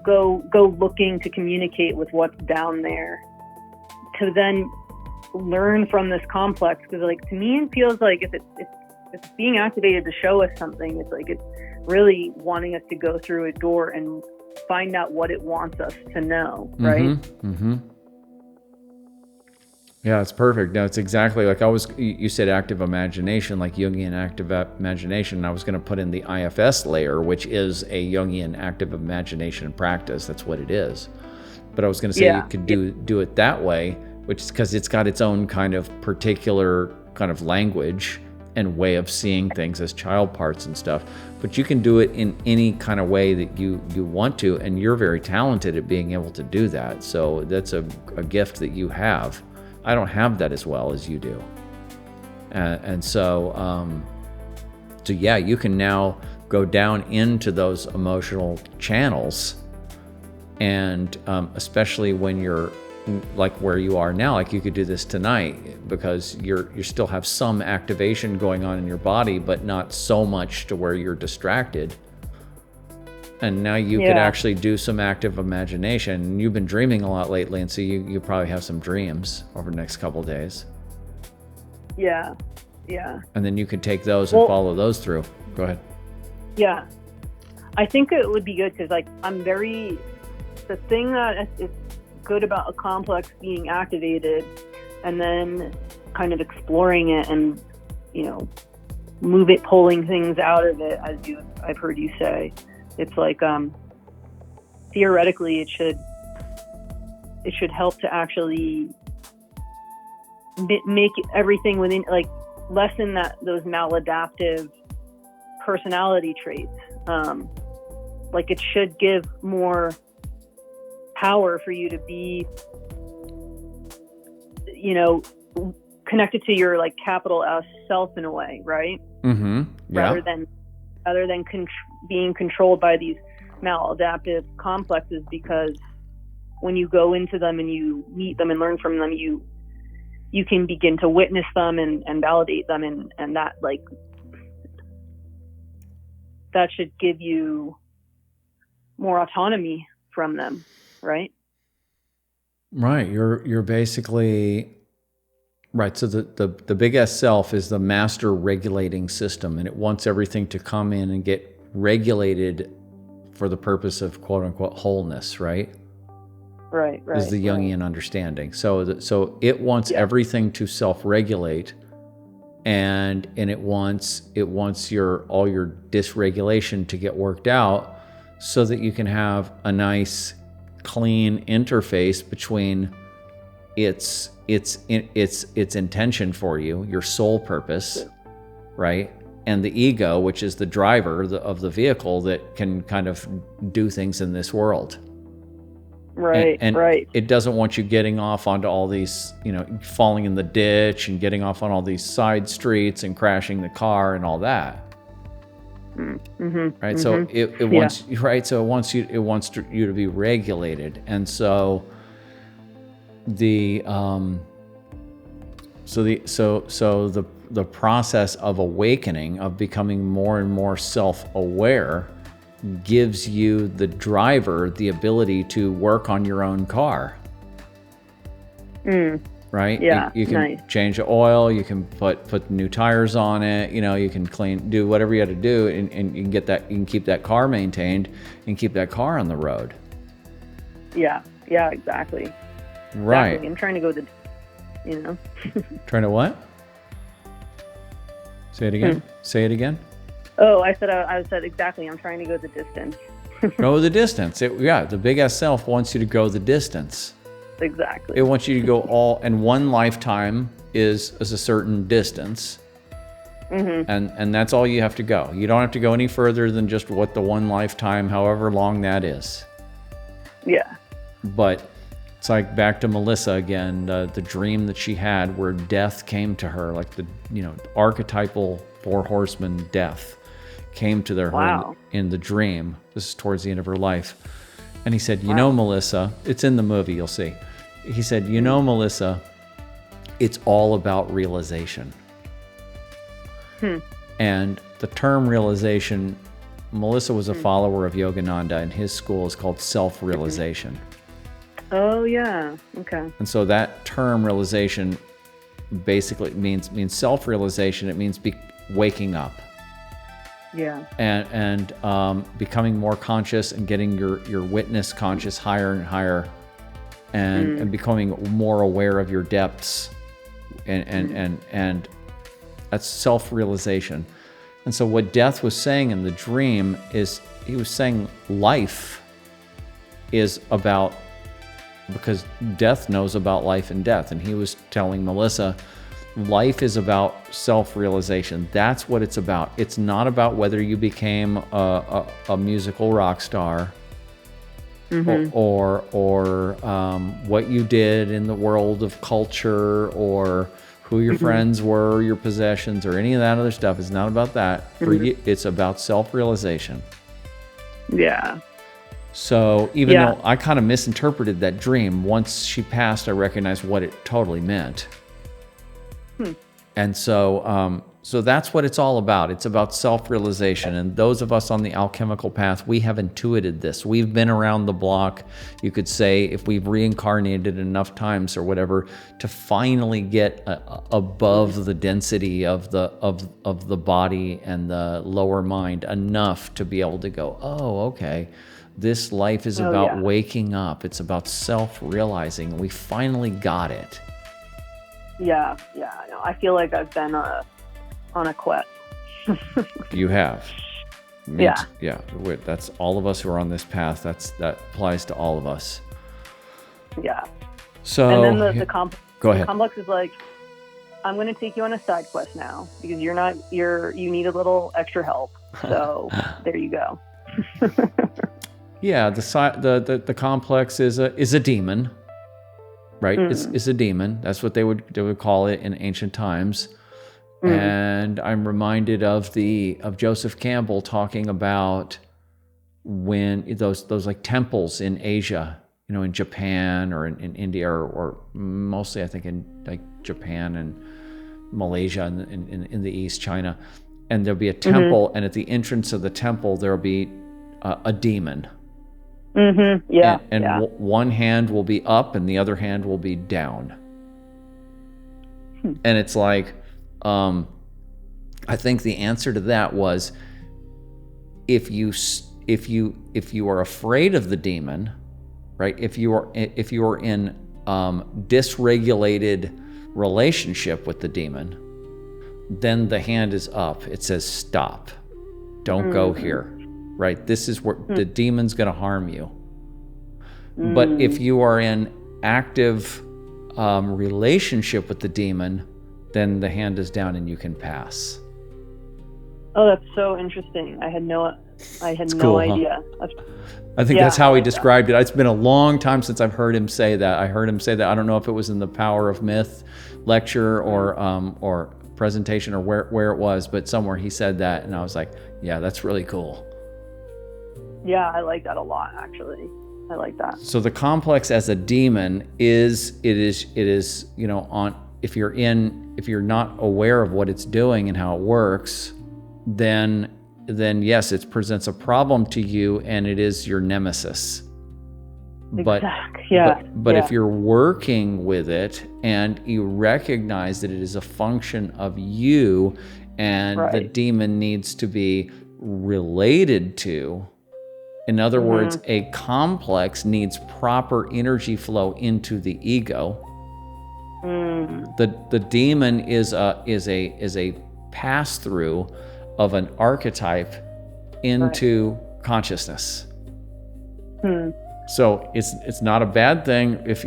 go looking to communicate with what's down there, to then learn from this complex. Because to me, it feels like if it's being activated to show us something, it's like it's really wanting us to go through a door and find out what it wants us to know, right? Yeah, it's perfect. No, it's exactly like you said, active imagination, like Jungian active imagination. I was going to put in the IFS layer, which is a Jungian active imagination practice. That's what it is. But I was going to say you could do it that way, which is because it's got its own kind of particular kind of language and way of seeing things as child parts and stuff. But you can do it in any kind of way that you want to, and you're very talented at being able to do that. So that's a gift that you have. I don't have that as well as you do. So you can now go down into those emotional channels, and especially when you're like where you are now, like you could do this tonight because you still have some activation going on in your body, but not so much to where you're distracted. And now you could actually do some active imagination. You've been dreaming a lot lately, and so you probably have some dreams over the next couple of days. Yeah. And then you could take those and follow those through. Go ahead. Yeah. I think it would be good because, the thing that is good about a complex being activated and then kind of exploring it and, pulling things out of it, as I've heard you say, It's like, theoretically it should help to actually make everything within, like, lessen those maladaptive personality traits. Like, it should give more power for you to be, you know, connected to your, like, capital S self in a way, right? Mm-hmm. Yeah. Rather than being controlled by these maladaptive complexes, because when you go into them and you meet them and learn from them, you can begin to witness them and validate them, and that, like, that should give you more autonomy from them, right? Right. You're basically right. So the big S self is the master regulating system, and it wants everything to come in and get regulated for the purpose of quote unquote wholeness, right? Right. Is the Jungian understanding. So it wants everything to self-regulate, and it wants all your dysregulation to get worked out, so that you can have a nice, clean interface between its intention for you, your soul purpose, right, and the ego, which is the driver of the vehicle that can kind of do things in this world. Right. And it doesn't want you getting off onto all these, you know, falling in the ditch and getting off on all these side streets and crashing the car and all that. Mm-hmm. Right. Mm-hmm. So it wants, right. So it wants you to be regulated. And so the process of awakening, of becoming more and more self-aware, gives you, the driver, the ability to work on your own car. Right? Yeah. You can change the oil, you can put new tires on it, you know, you can do whatever you got to do, and you can keep that car maintained and keep that car on the road. Yeah, exactly. Right. Exactly. I'm trying to go you know. Trying to what? Say it again. Say it again. Oh, I said exactly. I'm trying to go the distance. Go the distance. The big S self wants you to go the distance. Exactly. It wants you to go and one lifetime is a certain distance. Mm-hmm. And that's all you have to go. You don't have to go any further than just what the one lifetime, however long that is. Yeah. But it's like back to Melissa again, the dream that she had where death came to her, like the, you know, archetypal 4 horsemen death came to her in the dream. This is towards the end of her life. And he said, you know, Melissa, it's in the movie, you'll see. He said, you know, Melissa, it's all about realization. And the term realization, Melissa was a follower of Yogananda, and his school is called self-realization. Oh, yeah. Okay. And so that term realization basically means self-realization. It means waking up. Yeah. And becoming more conscious and getting your witness conscious higher and higher, and becoming more aware of your depths, and that's self-realization. And so what Death was saying in the dream is, he was saying life is about, because Death knows about life and death, and he was telling Melissa, life is about self-realization. That's what it's about. It's not about whether you became a musical rock star, or what you did in the world of culture, or who your friends were, your possessions, or any of that other stuff. It's not about that. For you, it's about self-realization. Yeah. So even though I kind of misinterpreted that dream, once she passed, I recognized what it totally meant. And so that's what it's all about. It's about self-realization. And those of us on the alchemical path, we have intuited this. We've been around the block, you could say, if we've reincarnated enough times or whatever, to finally get above the density of the body and the lower mind enough to be able to go, oh, okay, this life is about waking up. It's about self-realizing. We finally got it. Yeah. No, I feel like I've been on a quest. You have. Yeah. That's all of us who are on this path. That applies to all of us. Yeah. So, and then the go ahead. complex is like, I'm going to take you on a side quest now because you need a little extra help. So there you go. Yeah, the complex is a demon, right? It's a demon. That's what they would call it in ancient times. And I'm reminded of Joseph Campbell talking about when those like temples in Asia, in Japan or in India or mostly I think in like Japan and Malaysia and in the East, China, and there'll be a temple, and at the entrance of the temple there'll be a demon. Yeah. And one hand will be up and the other hand will be down. And it's like, I think the answer to that was, if you are afraid of the demon, right? If you are in dysregulated relationship with the demon, then the hand is up. It says stop. Don't go here. Right? This is where the demon's going to harm you. But if you are in active relationship with the demon, then the hand is down and you can pass. Oh, that's so interesting. I had no cool, idea. Huh? I think that's how he described it. It's been a long time since I've heard him say that. I heard him say that. I don't know if it was in the Power of Myth lecture or presentation or where it was, but somewhere he said that, and I was like, yeah, that's really cool. Yeah, I like that a lot, actually. I like that. So the complex as a demon is if you're not aware of what it's doing and how it works, then yes, it presents a problem to you and it is your nemesis. But if you're working with it and you recognize that it is a function of you and the demon needs to be related to, in other words, a complex needs proper energy flow into the ego. The demon is a pass through of an archetype into consciousness. So it's not a bad thing if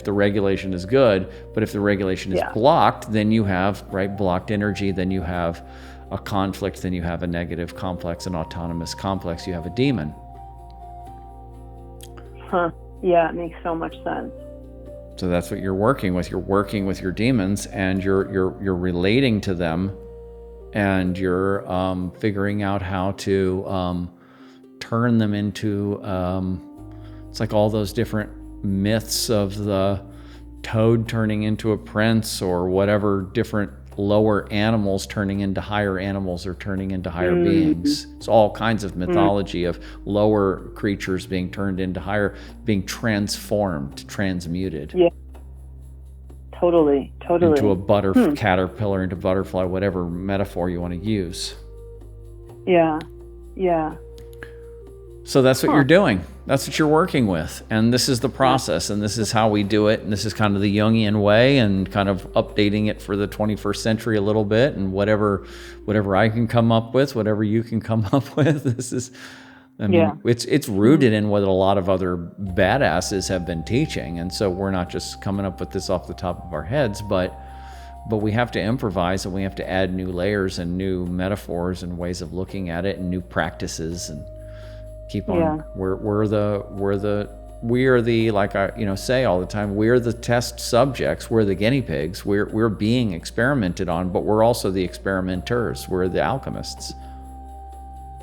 the regulation is good, but if the regulation is blocked, then you have blocked energy, then you have a conflict, then you have a negative complex, an autonomous complex, you have a demon. Yeah, it makes so much sense. So that's what you're working with. You're working with your demons, and you're relating to them, and you're figuring out how to turn them into. It's like all those different myths of the toad turning into a prince, or whatever different lower animals turning into higher animals or turning into higher beings. It's all kinds of mythology of lower creatures being turned into higher, being transformed, transmuted. Yeah. Totally. Into a caterpillar, into butterfly, whatever metaphor you want to use. Yeah. So that's what you're doing. That's what you're working with. And this is the process, and this is how we do it. And this is kind of the Jungian way, and kind of updating it for the 21st century a little bit, and whatever I can come up with, whatever you can come up with. This is, it's rooted in what a lot of other badasses have been teaching. And so we're not just coming up with this off the top of our heads, but we have to improvise, and we have to add new layers and new metaphors and ways of looking at it and new practices, and keep on. We are the like I say all the time, we're the test subjects, we're the guinea pigs, we're being experimented on, but we're also the experimenters, we're the alchemists.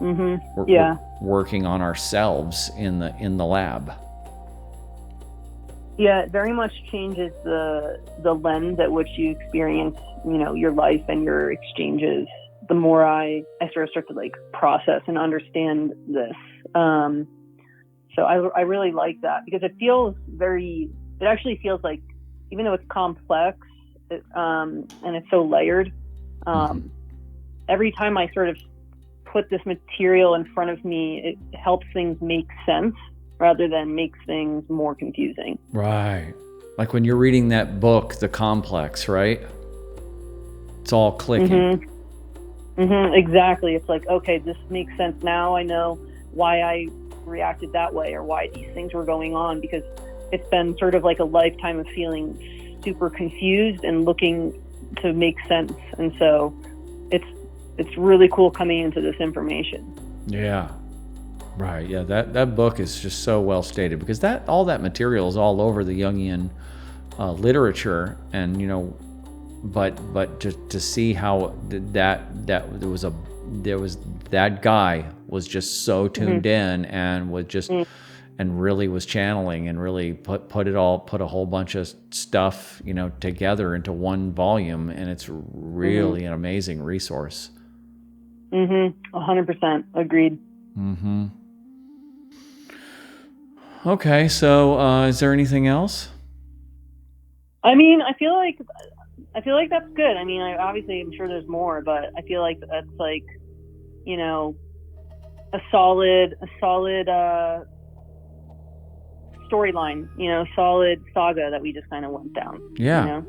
We're working on ourselves in the lab. Yeah, it very much changes the lens at which you experience your life and your exchanges. The more I sort of start to process and understand this. So I really like that, because it actually feels like, even though it's complex, and it's so layered, every time I sort of put this material in front of me, it helps things make sense rather than makes things more confusing. Right. Like when you're reading that book, The Complex, right? It's all clicking. Exactly. It's like, okay, this makes sense now. I know why I reacted that way or why these things were going on, because it's been sort of like a lifetime of feeling super confused and looking to make sense. And so it's really cool coming into this information. Yeah. Right. Yeah. That book is just so well stated, because all that material is all over the Jungian literature, and but just to see how that guy was just so tuned in and was just and really was channeling and really put a whole bunch of stuff together into one volume, and it's really an amazing resource. 100% agreed. Okay, so is there anything else? I mean, I feel like that's good. I mean, obviously I'm sure there's more, but I feel like that's like, a solid storyline, solid saga that we just kind of went down. Yeah.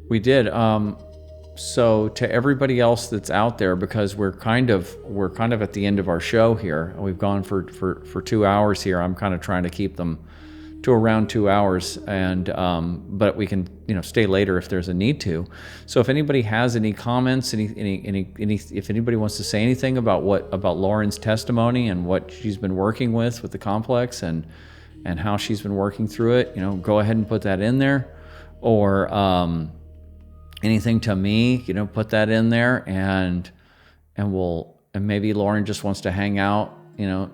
We did. So to everybody else that's out there, because we're kind of at the end of our show here. We've gone for 2 hours here. I'm kind of trying to keep them to around 2 hours, and but we can stay later if there's a need to. So if anybody has any comments, if anybody wants to say anything about Lauren's testimony and what she's been working with the complex and how she's been working through it, go ahead and put that in there, or anything to me, put that in there, and maybe Lauren just wants to hang out,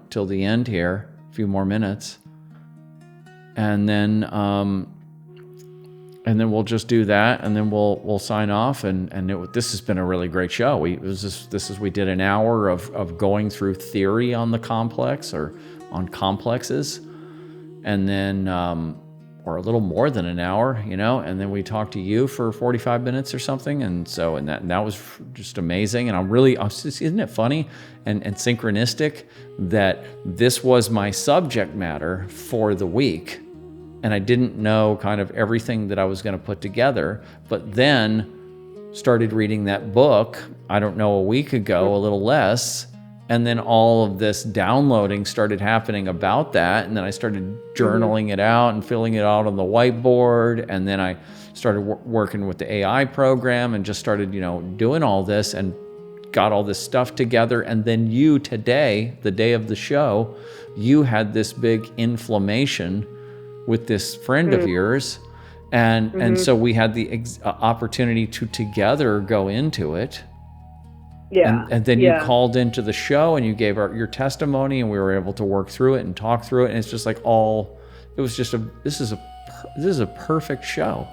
till the end here, a few more minutes, and then we'll just do that, and then we'll sign off. This has been a really great show. We did an hour of going through theory on the complex, or on complexes, and then or a little more than an hour, and then we talked to you for 45 minutes or something. And that was just amazing. And isn't it funny and synchronistic that this was my subject matter for the week, and I didn't know kind of everything that I was going to put together, but then started reading that book, I don't know, a week ago, a little less. And then all of this downloading started happening about that. And then I started journaling it out and filling it out on the whiteboard. And then I started working with the AI program and just started, doing all this and got all this stuff together. And then you today, the day of the show, you had this big inflammation with this friend of yours. And so we had the opportunity to together go into it. Yeah. And then you called into the show and you gave your testimony, and we were able to work through it and talk through it. And it's just like this is a perfect show.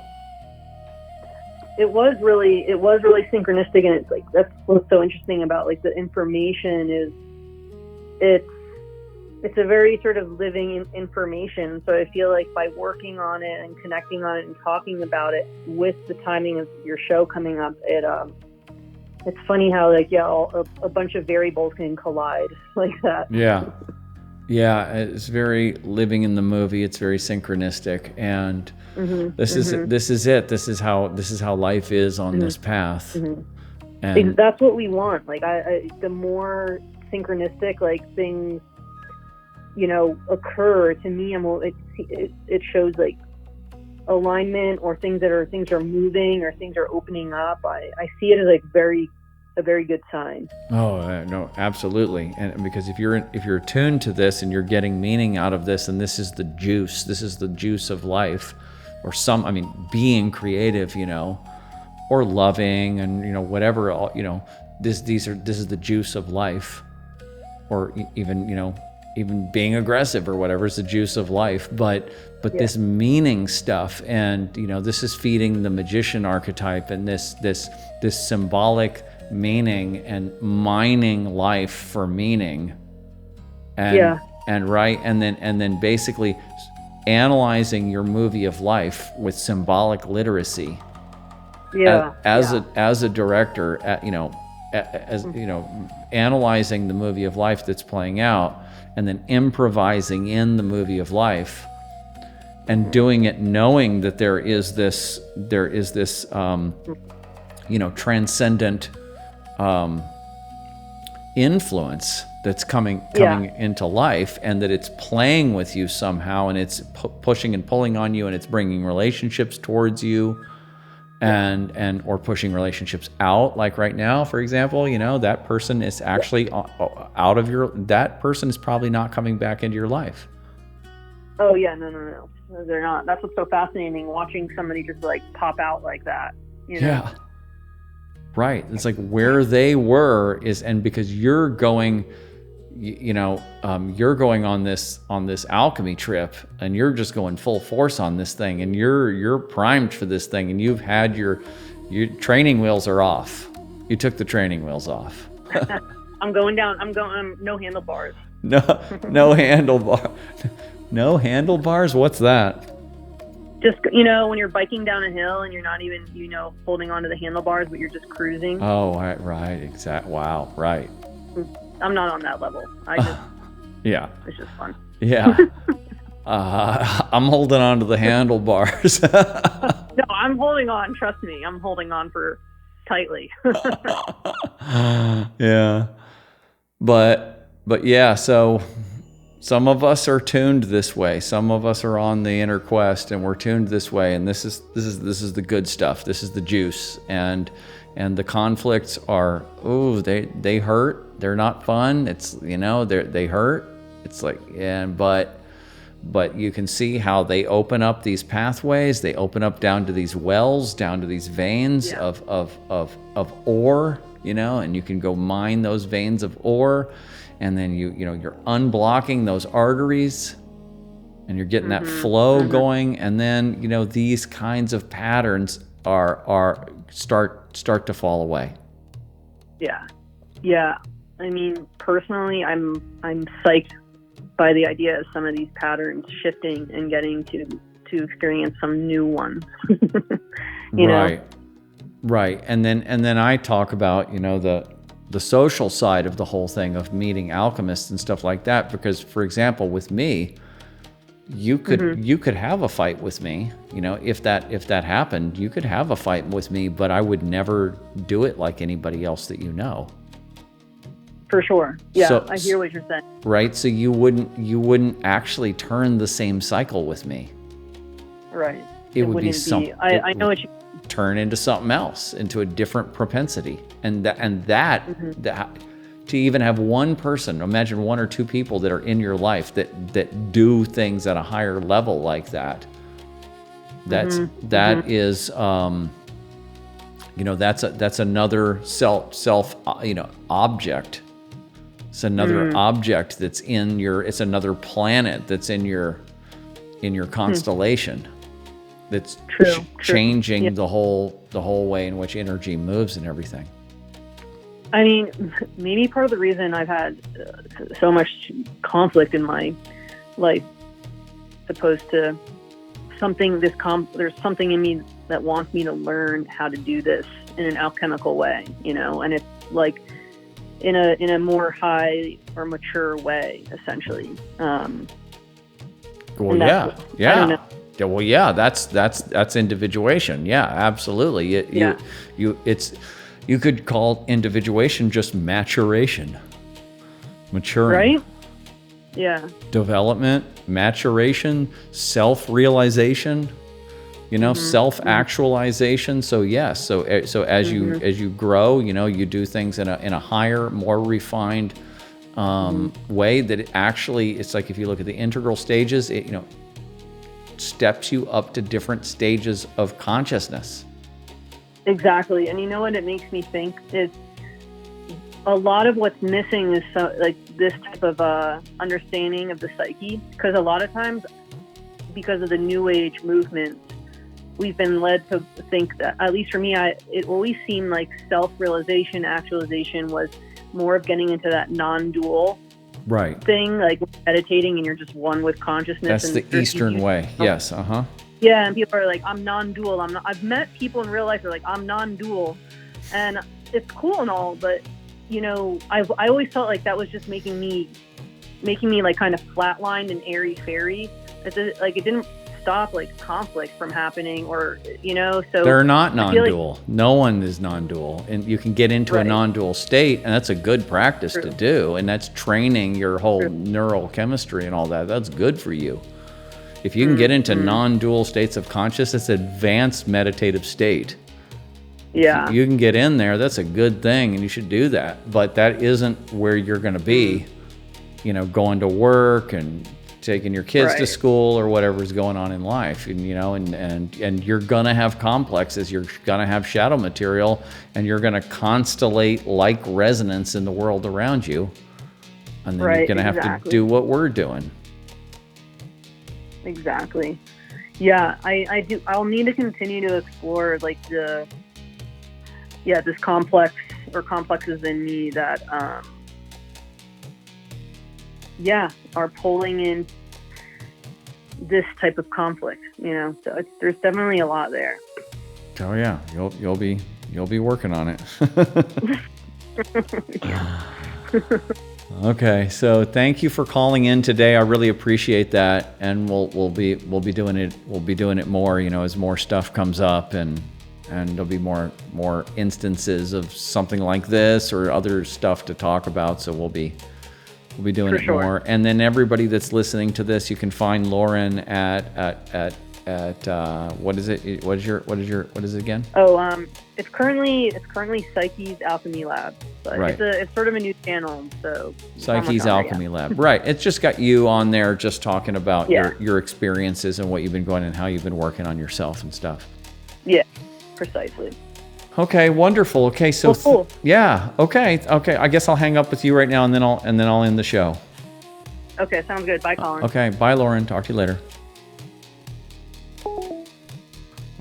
It was really synchronistic, and it's like, that's what's so interesting about like the information is it's a very sort of living information. So I feel like by working on it and connecting on it and talking about it with the timing of your show coming up, it's funny how a bunch of variables can collide like that. Yeah, it's very living in the movie. It's very synchronistic, and this is it. This is how life is on this path. And that's what we want. Like the more synchronistic like things occur, to me, it shows like alignment, or things are moving, or things are opening up. I see it as like a very good sign. Oh no, absolutely. And because if you're attuned to this and you're getting meaning out of this, and this is the juice of life, or being creative, or loving, and whatever, this is the juice of life, or even being aggressive or whatever is the juice of life. But this meaning stuff, and this is feeding the magician archetype, and this symbolic meaning, and mining life for meaning, and then basically analyzing your movie of life with symbolic literacy. As a director, analyzing the movie of life that's playing out, and then improvising in the movie of life, and doing it knowing that there is this transcendent influence that's coming into life, and that it's playing with you somehow, and it's pushing and pulling on you, and it's bringing relationships towards you, and or pushing relationships out. Like right now, for example, that person is actually out of that person is probably not coming back into your life. Oh yeah, no, they're not. That's what's so fascinating, watching somebody just like pop out like that. Yeah. Right. It's like where they were is, and because you're going, you're going on this alchemy trip, and you're just going full force on this thing, and you're primed for this thing, and you've had your training wheels are off. You took the training wheels off. I'm going no handlebars. No handlebar. No handlebars? What's that? Just, when you're biking down a hill and you're not even, holding onto the handlebars, but you're just cruising. Oh, right. Exactly. Wow. Right. I'm not on that level. I just, yeah. It's just fun. Yeah. I'm holding on to the handlebars. No, I'm holding on. Trust me. I'm holding on tightly. Yeah. But yeah, so some of us are tuned this way. Some of us are on the inner quest, and we're tuned this way. And this is the good stuff. This is the juice. And the conflicts are, they hurt. They're not fun. It's, they hurt. It's like, but you can see how they open up these pathways. They open up down to these wells, down to these veins of ore, and you can go mine those veins of ore. And then you're unblocking those arteries, and you're getting that flow going. And then these kinds of patterns start to fall away. Yeah. I mean, personally, I'm psyched by the idea of some of these patterns shifting and getting to experience some new ones. Right. And then I talk about the social side of the whole thing, of meeting alchemists and stuff like that. Because, for example, with me, you could have a fight with me. If that happened, you could have a fight with me, but I would never do it like anybody else that you know. For sure. Yeah, I hear what you're saying. Right. So you wouldn't actually turn the same cycle with me. Right. It would be something. I know what you turn into something else, into a different propensity, and that to even have one person, imagine one or two people that are in your life that do things at a higher level like that. That's another self object. It's another object that's it's another planet that's in your constellation. That's changing the whole way in which energy moves and everything. I mean, maybe part of the reason I've had so much conflict in my life, opposed to there's something in me that wants me to learn how to do this in an alchemical way, and it's like in a more high or mature way, essentially. Well, yeah. I don't know. Well, yeah, that's individuation. Yeah, absolutely. You could call individuation just maturation. Maturing. Right? Yeah. Development, maturation, self-realization, self-actualization. So yes, so as you grow, you do things in a higher, more refined way that it's like, if you look at the integral stages, it steps you up to different stages of consciousness. Exactly. And you know what it makes me think is a lot of what's missing is this type of understanding of the psyche, because a lot of times, because of the new age movement, we've been led to think that, at least for me, it always seemed like self-realization, actualization was more of getting into that non-dual thing, like meditating and you're just one with consciousness. That's the Eastern way. Yes. Yeah, and people are like, I'm non-dual. I've met people in real life who are like, I'm non-dual, and it's cool and all, but I always felt like that was just making me like kind of flatlined and airy fairy. It didn't stop like conflict from happening, or so they're not I feel non-dual. No one is non-dual, and you can get into a Right. non-dual state, and that's a good practice True. to do, and that's training your whole True. neural chemistry and all that. That's good for you. If you can get into non-dual states of consciousness, advanced meditative state. Yeah. You can get in there, that's a good thing, and you should do that. But that isn't where you're going to be, going to work and taking your kids to Right. school or whatever's going on in life. And and you're going to have complexes, you're going to have shadow material, and you're going to constellate like resonance in the world around you. And then you're Right, going to have to exactly. do what we're doing. Exactly. Yeah, I do. I'll need to continue to explore like this complex or complexes in me that, are pulling in this type of conflict. So there's definitely a lot there. Oh yeah, you'll be working on it. Okay, so thank you for calling in today. I really appreciate that, and we'll be doing it. We'll be doing it more, as more stuff comes up, and there'll be more instances of something like this or other stuff to talk about. So we'll be doing For it sure. more. And then everybody that's listening to this, you can find Lauren at what is it? What is it again? Oh, it's currently Psyche's Alchemy Lab, but Right. it's sort of a new channel. So Psyche's Alchemy Lab. Right. It's just got you on there just talking about Yeah. your experiences and what you've been going and how you've been working on yourself and stuff. Yeah, precisely. Okay, wonderful. Okay, so Cool. yeah. Okay. I guess I'll hang up with you right now, and then I'll end the show. Okay, sounds good. Bye, Colin. Okay. Bye, Lauren. Talk to you later.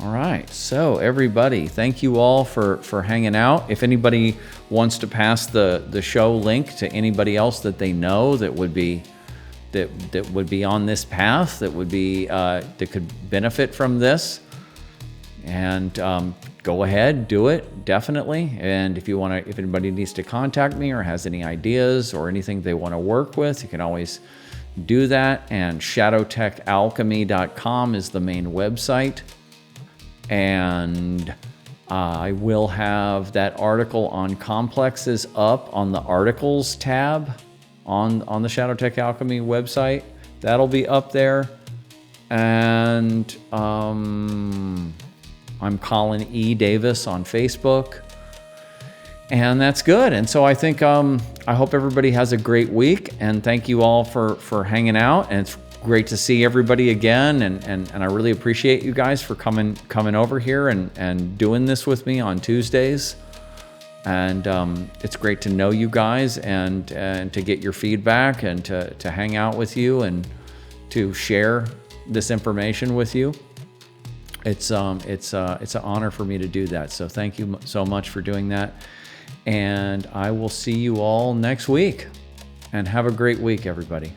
All right. So everybody, thank you all for hanging out. If anybody wants to pass the show link to anybody else that they know that would be on this path, that could benefit from this, and go ahead, do it, definitely. And if anybody needs to contact me or has any ideas or anything they want to work with, you can always do that. And shadowtechalchemy.com is the main website. And I will have that article on complexes up on the articles tab on the Shadowtech Alchemy website. That'll be up there. And I'm Colin E. Davis on Facebook. And that's good. And so I think I hope everybody has a great week. And thank you all for hanging out. And it's great to see everybody again. And I really appreciate you guys for coming over here and doing this with me on Tuesdays. And it's great to know you guys and to get your feedback and to hang out with you and to share this information with you. It's an honor for me to do that. So thank you so much for doing that. And I will see you all next week. And have a great week, everybody.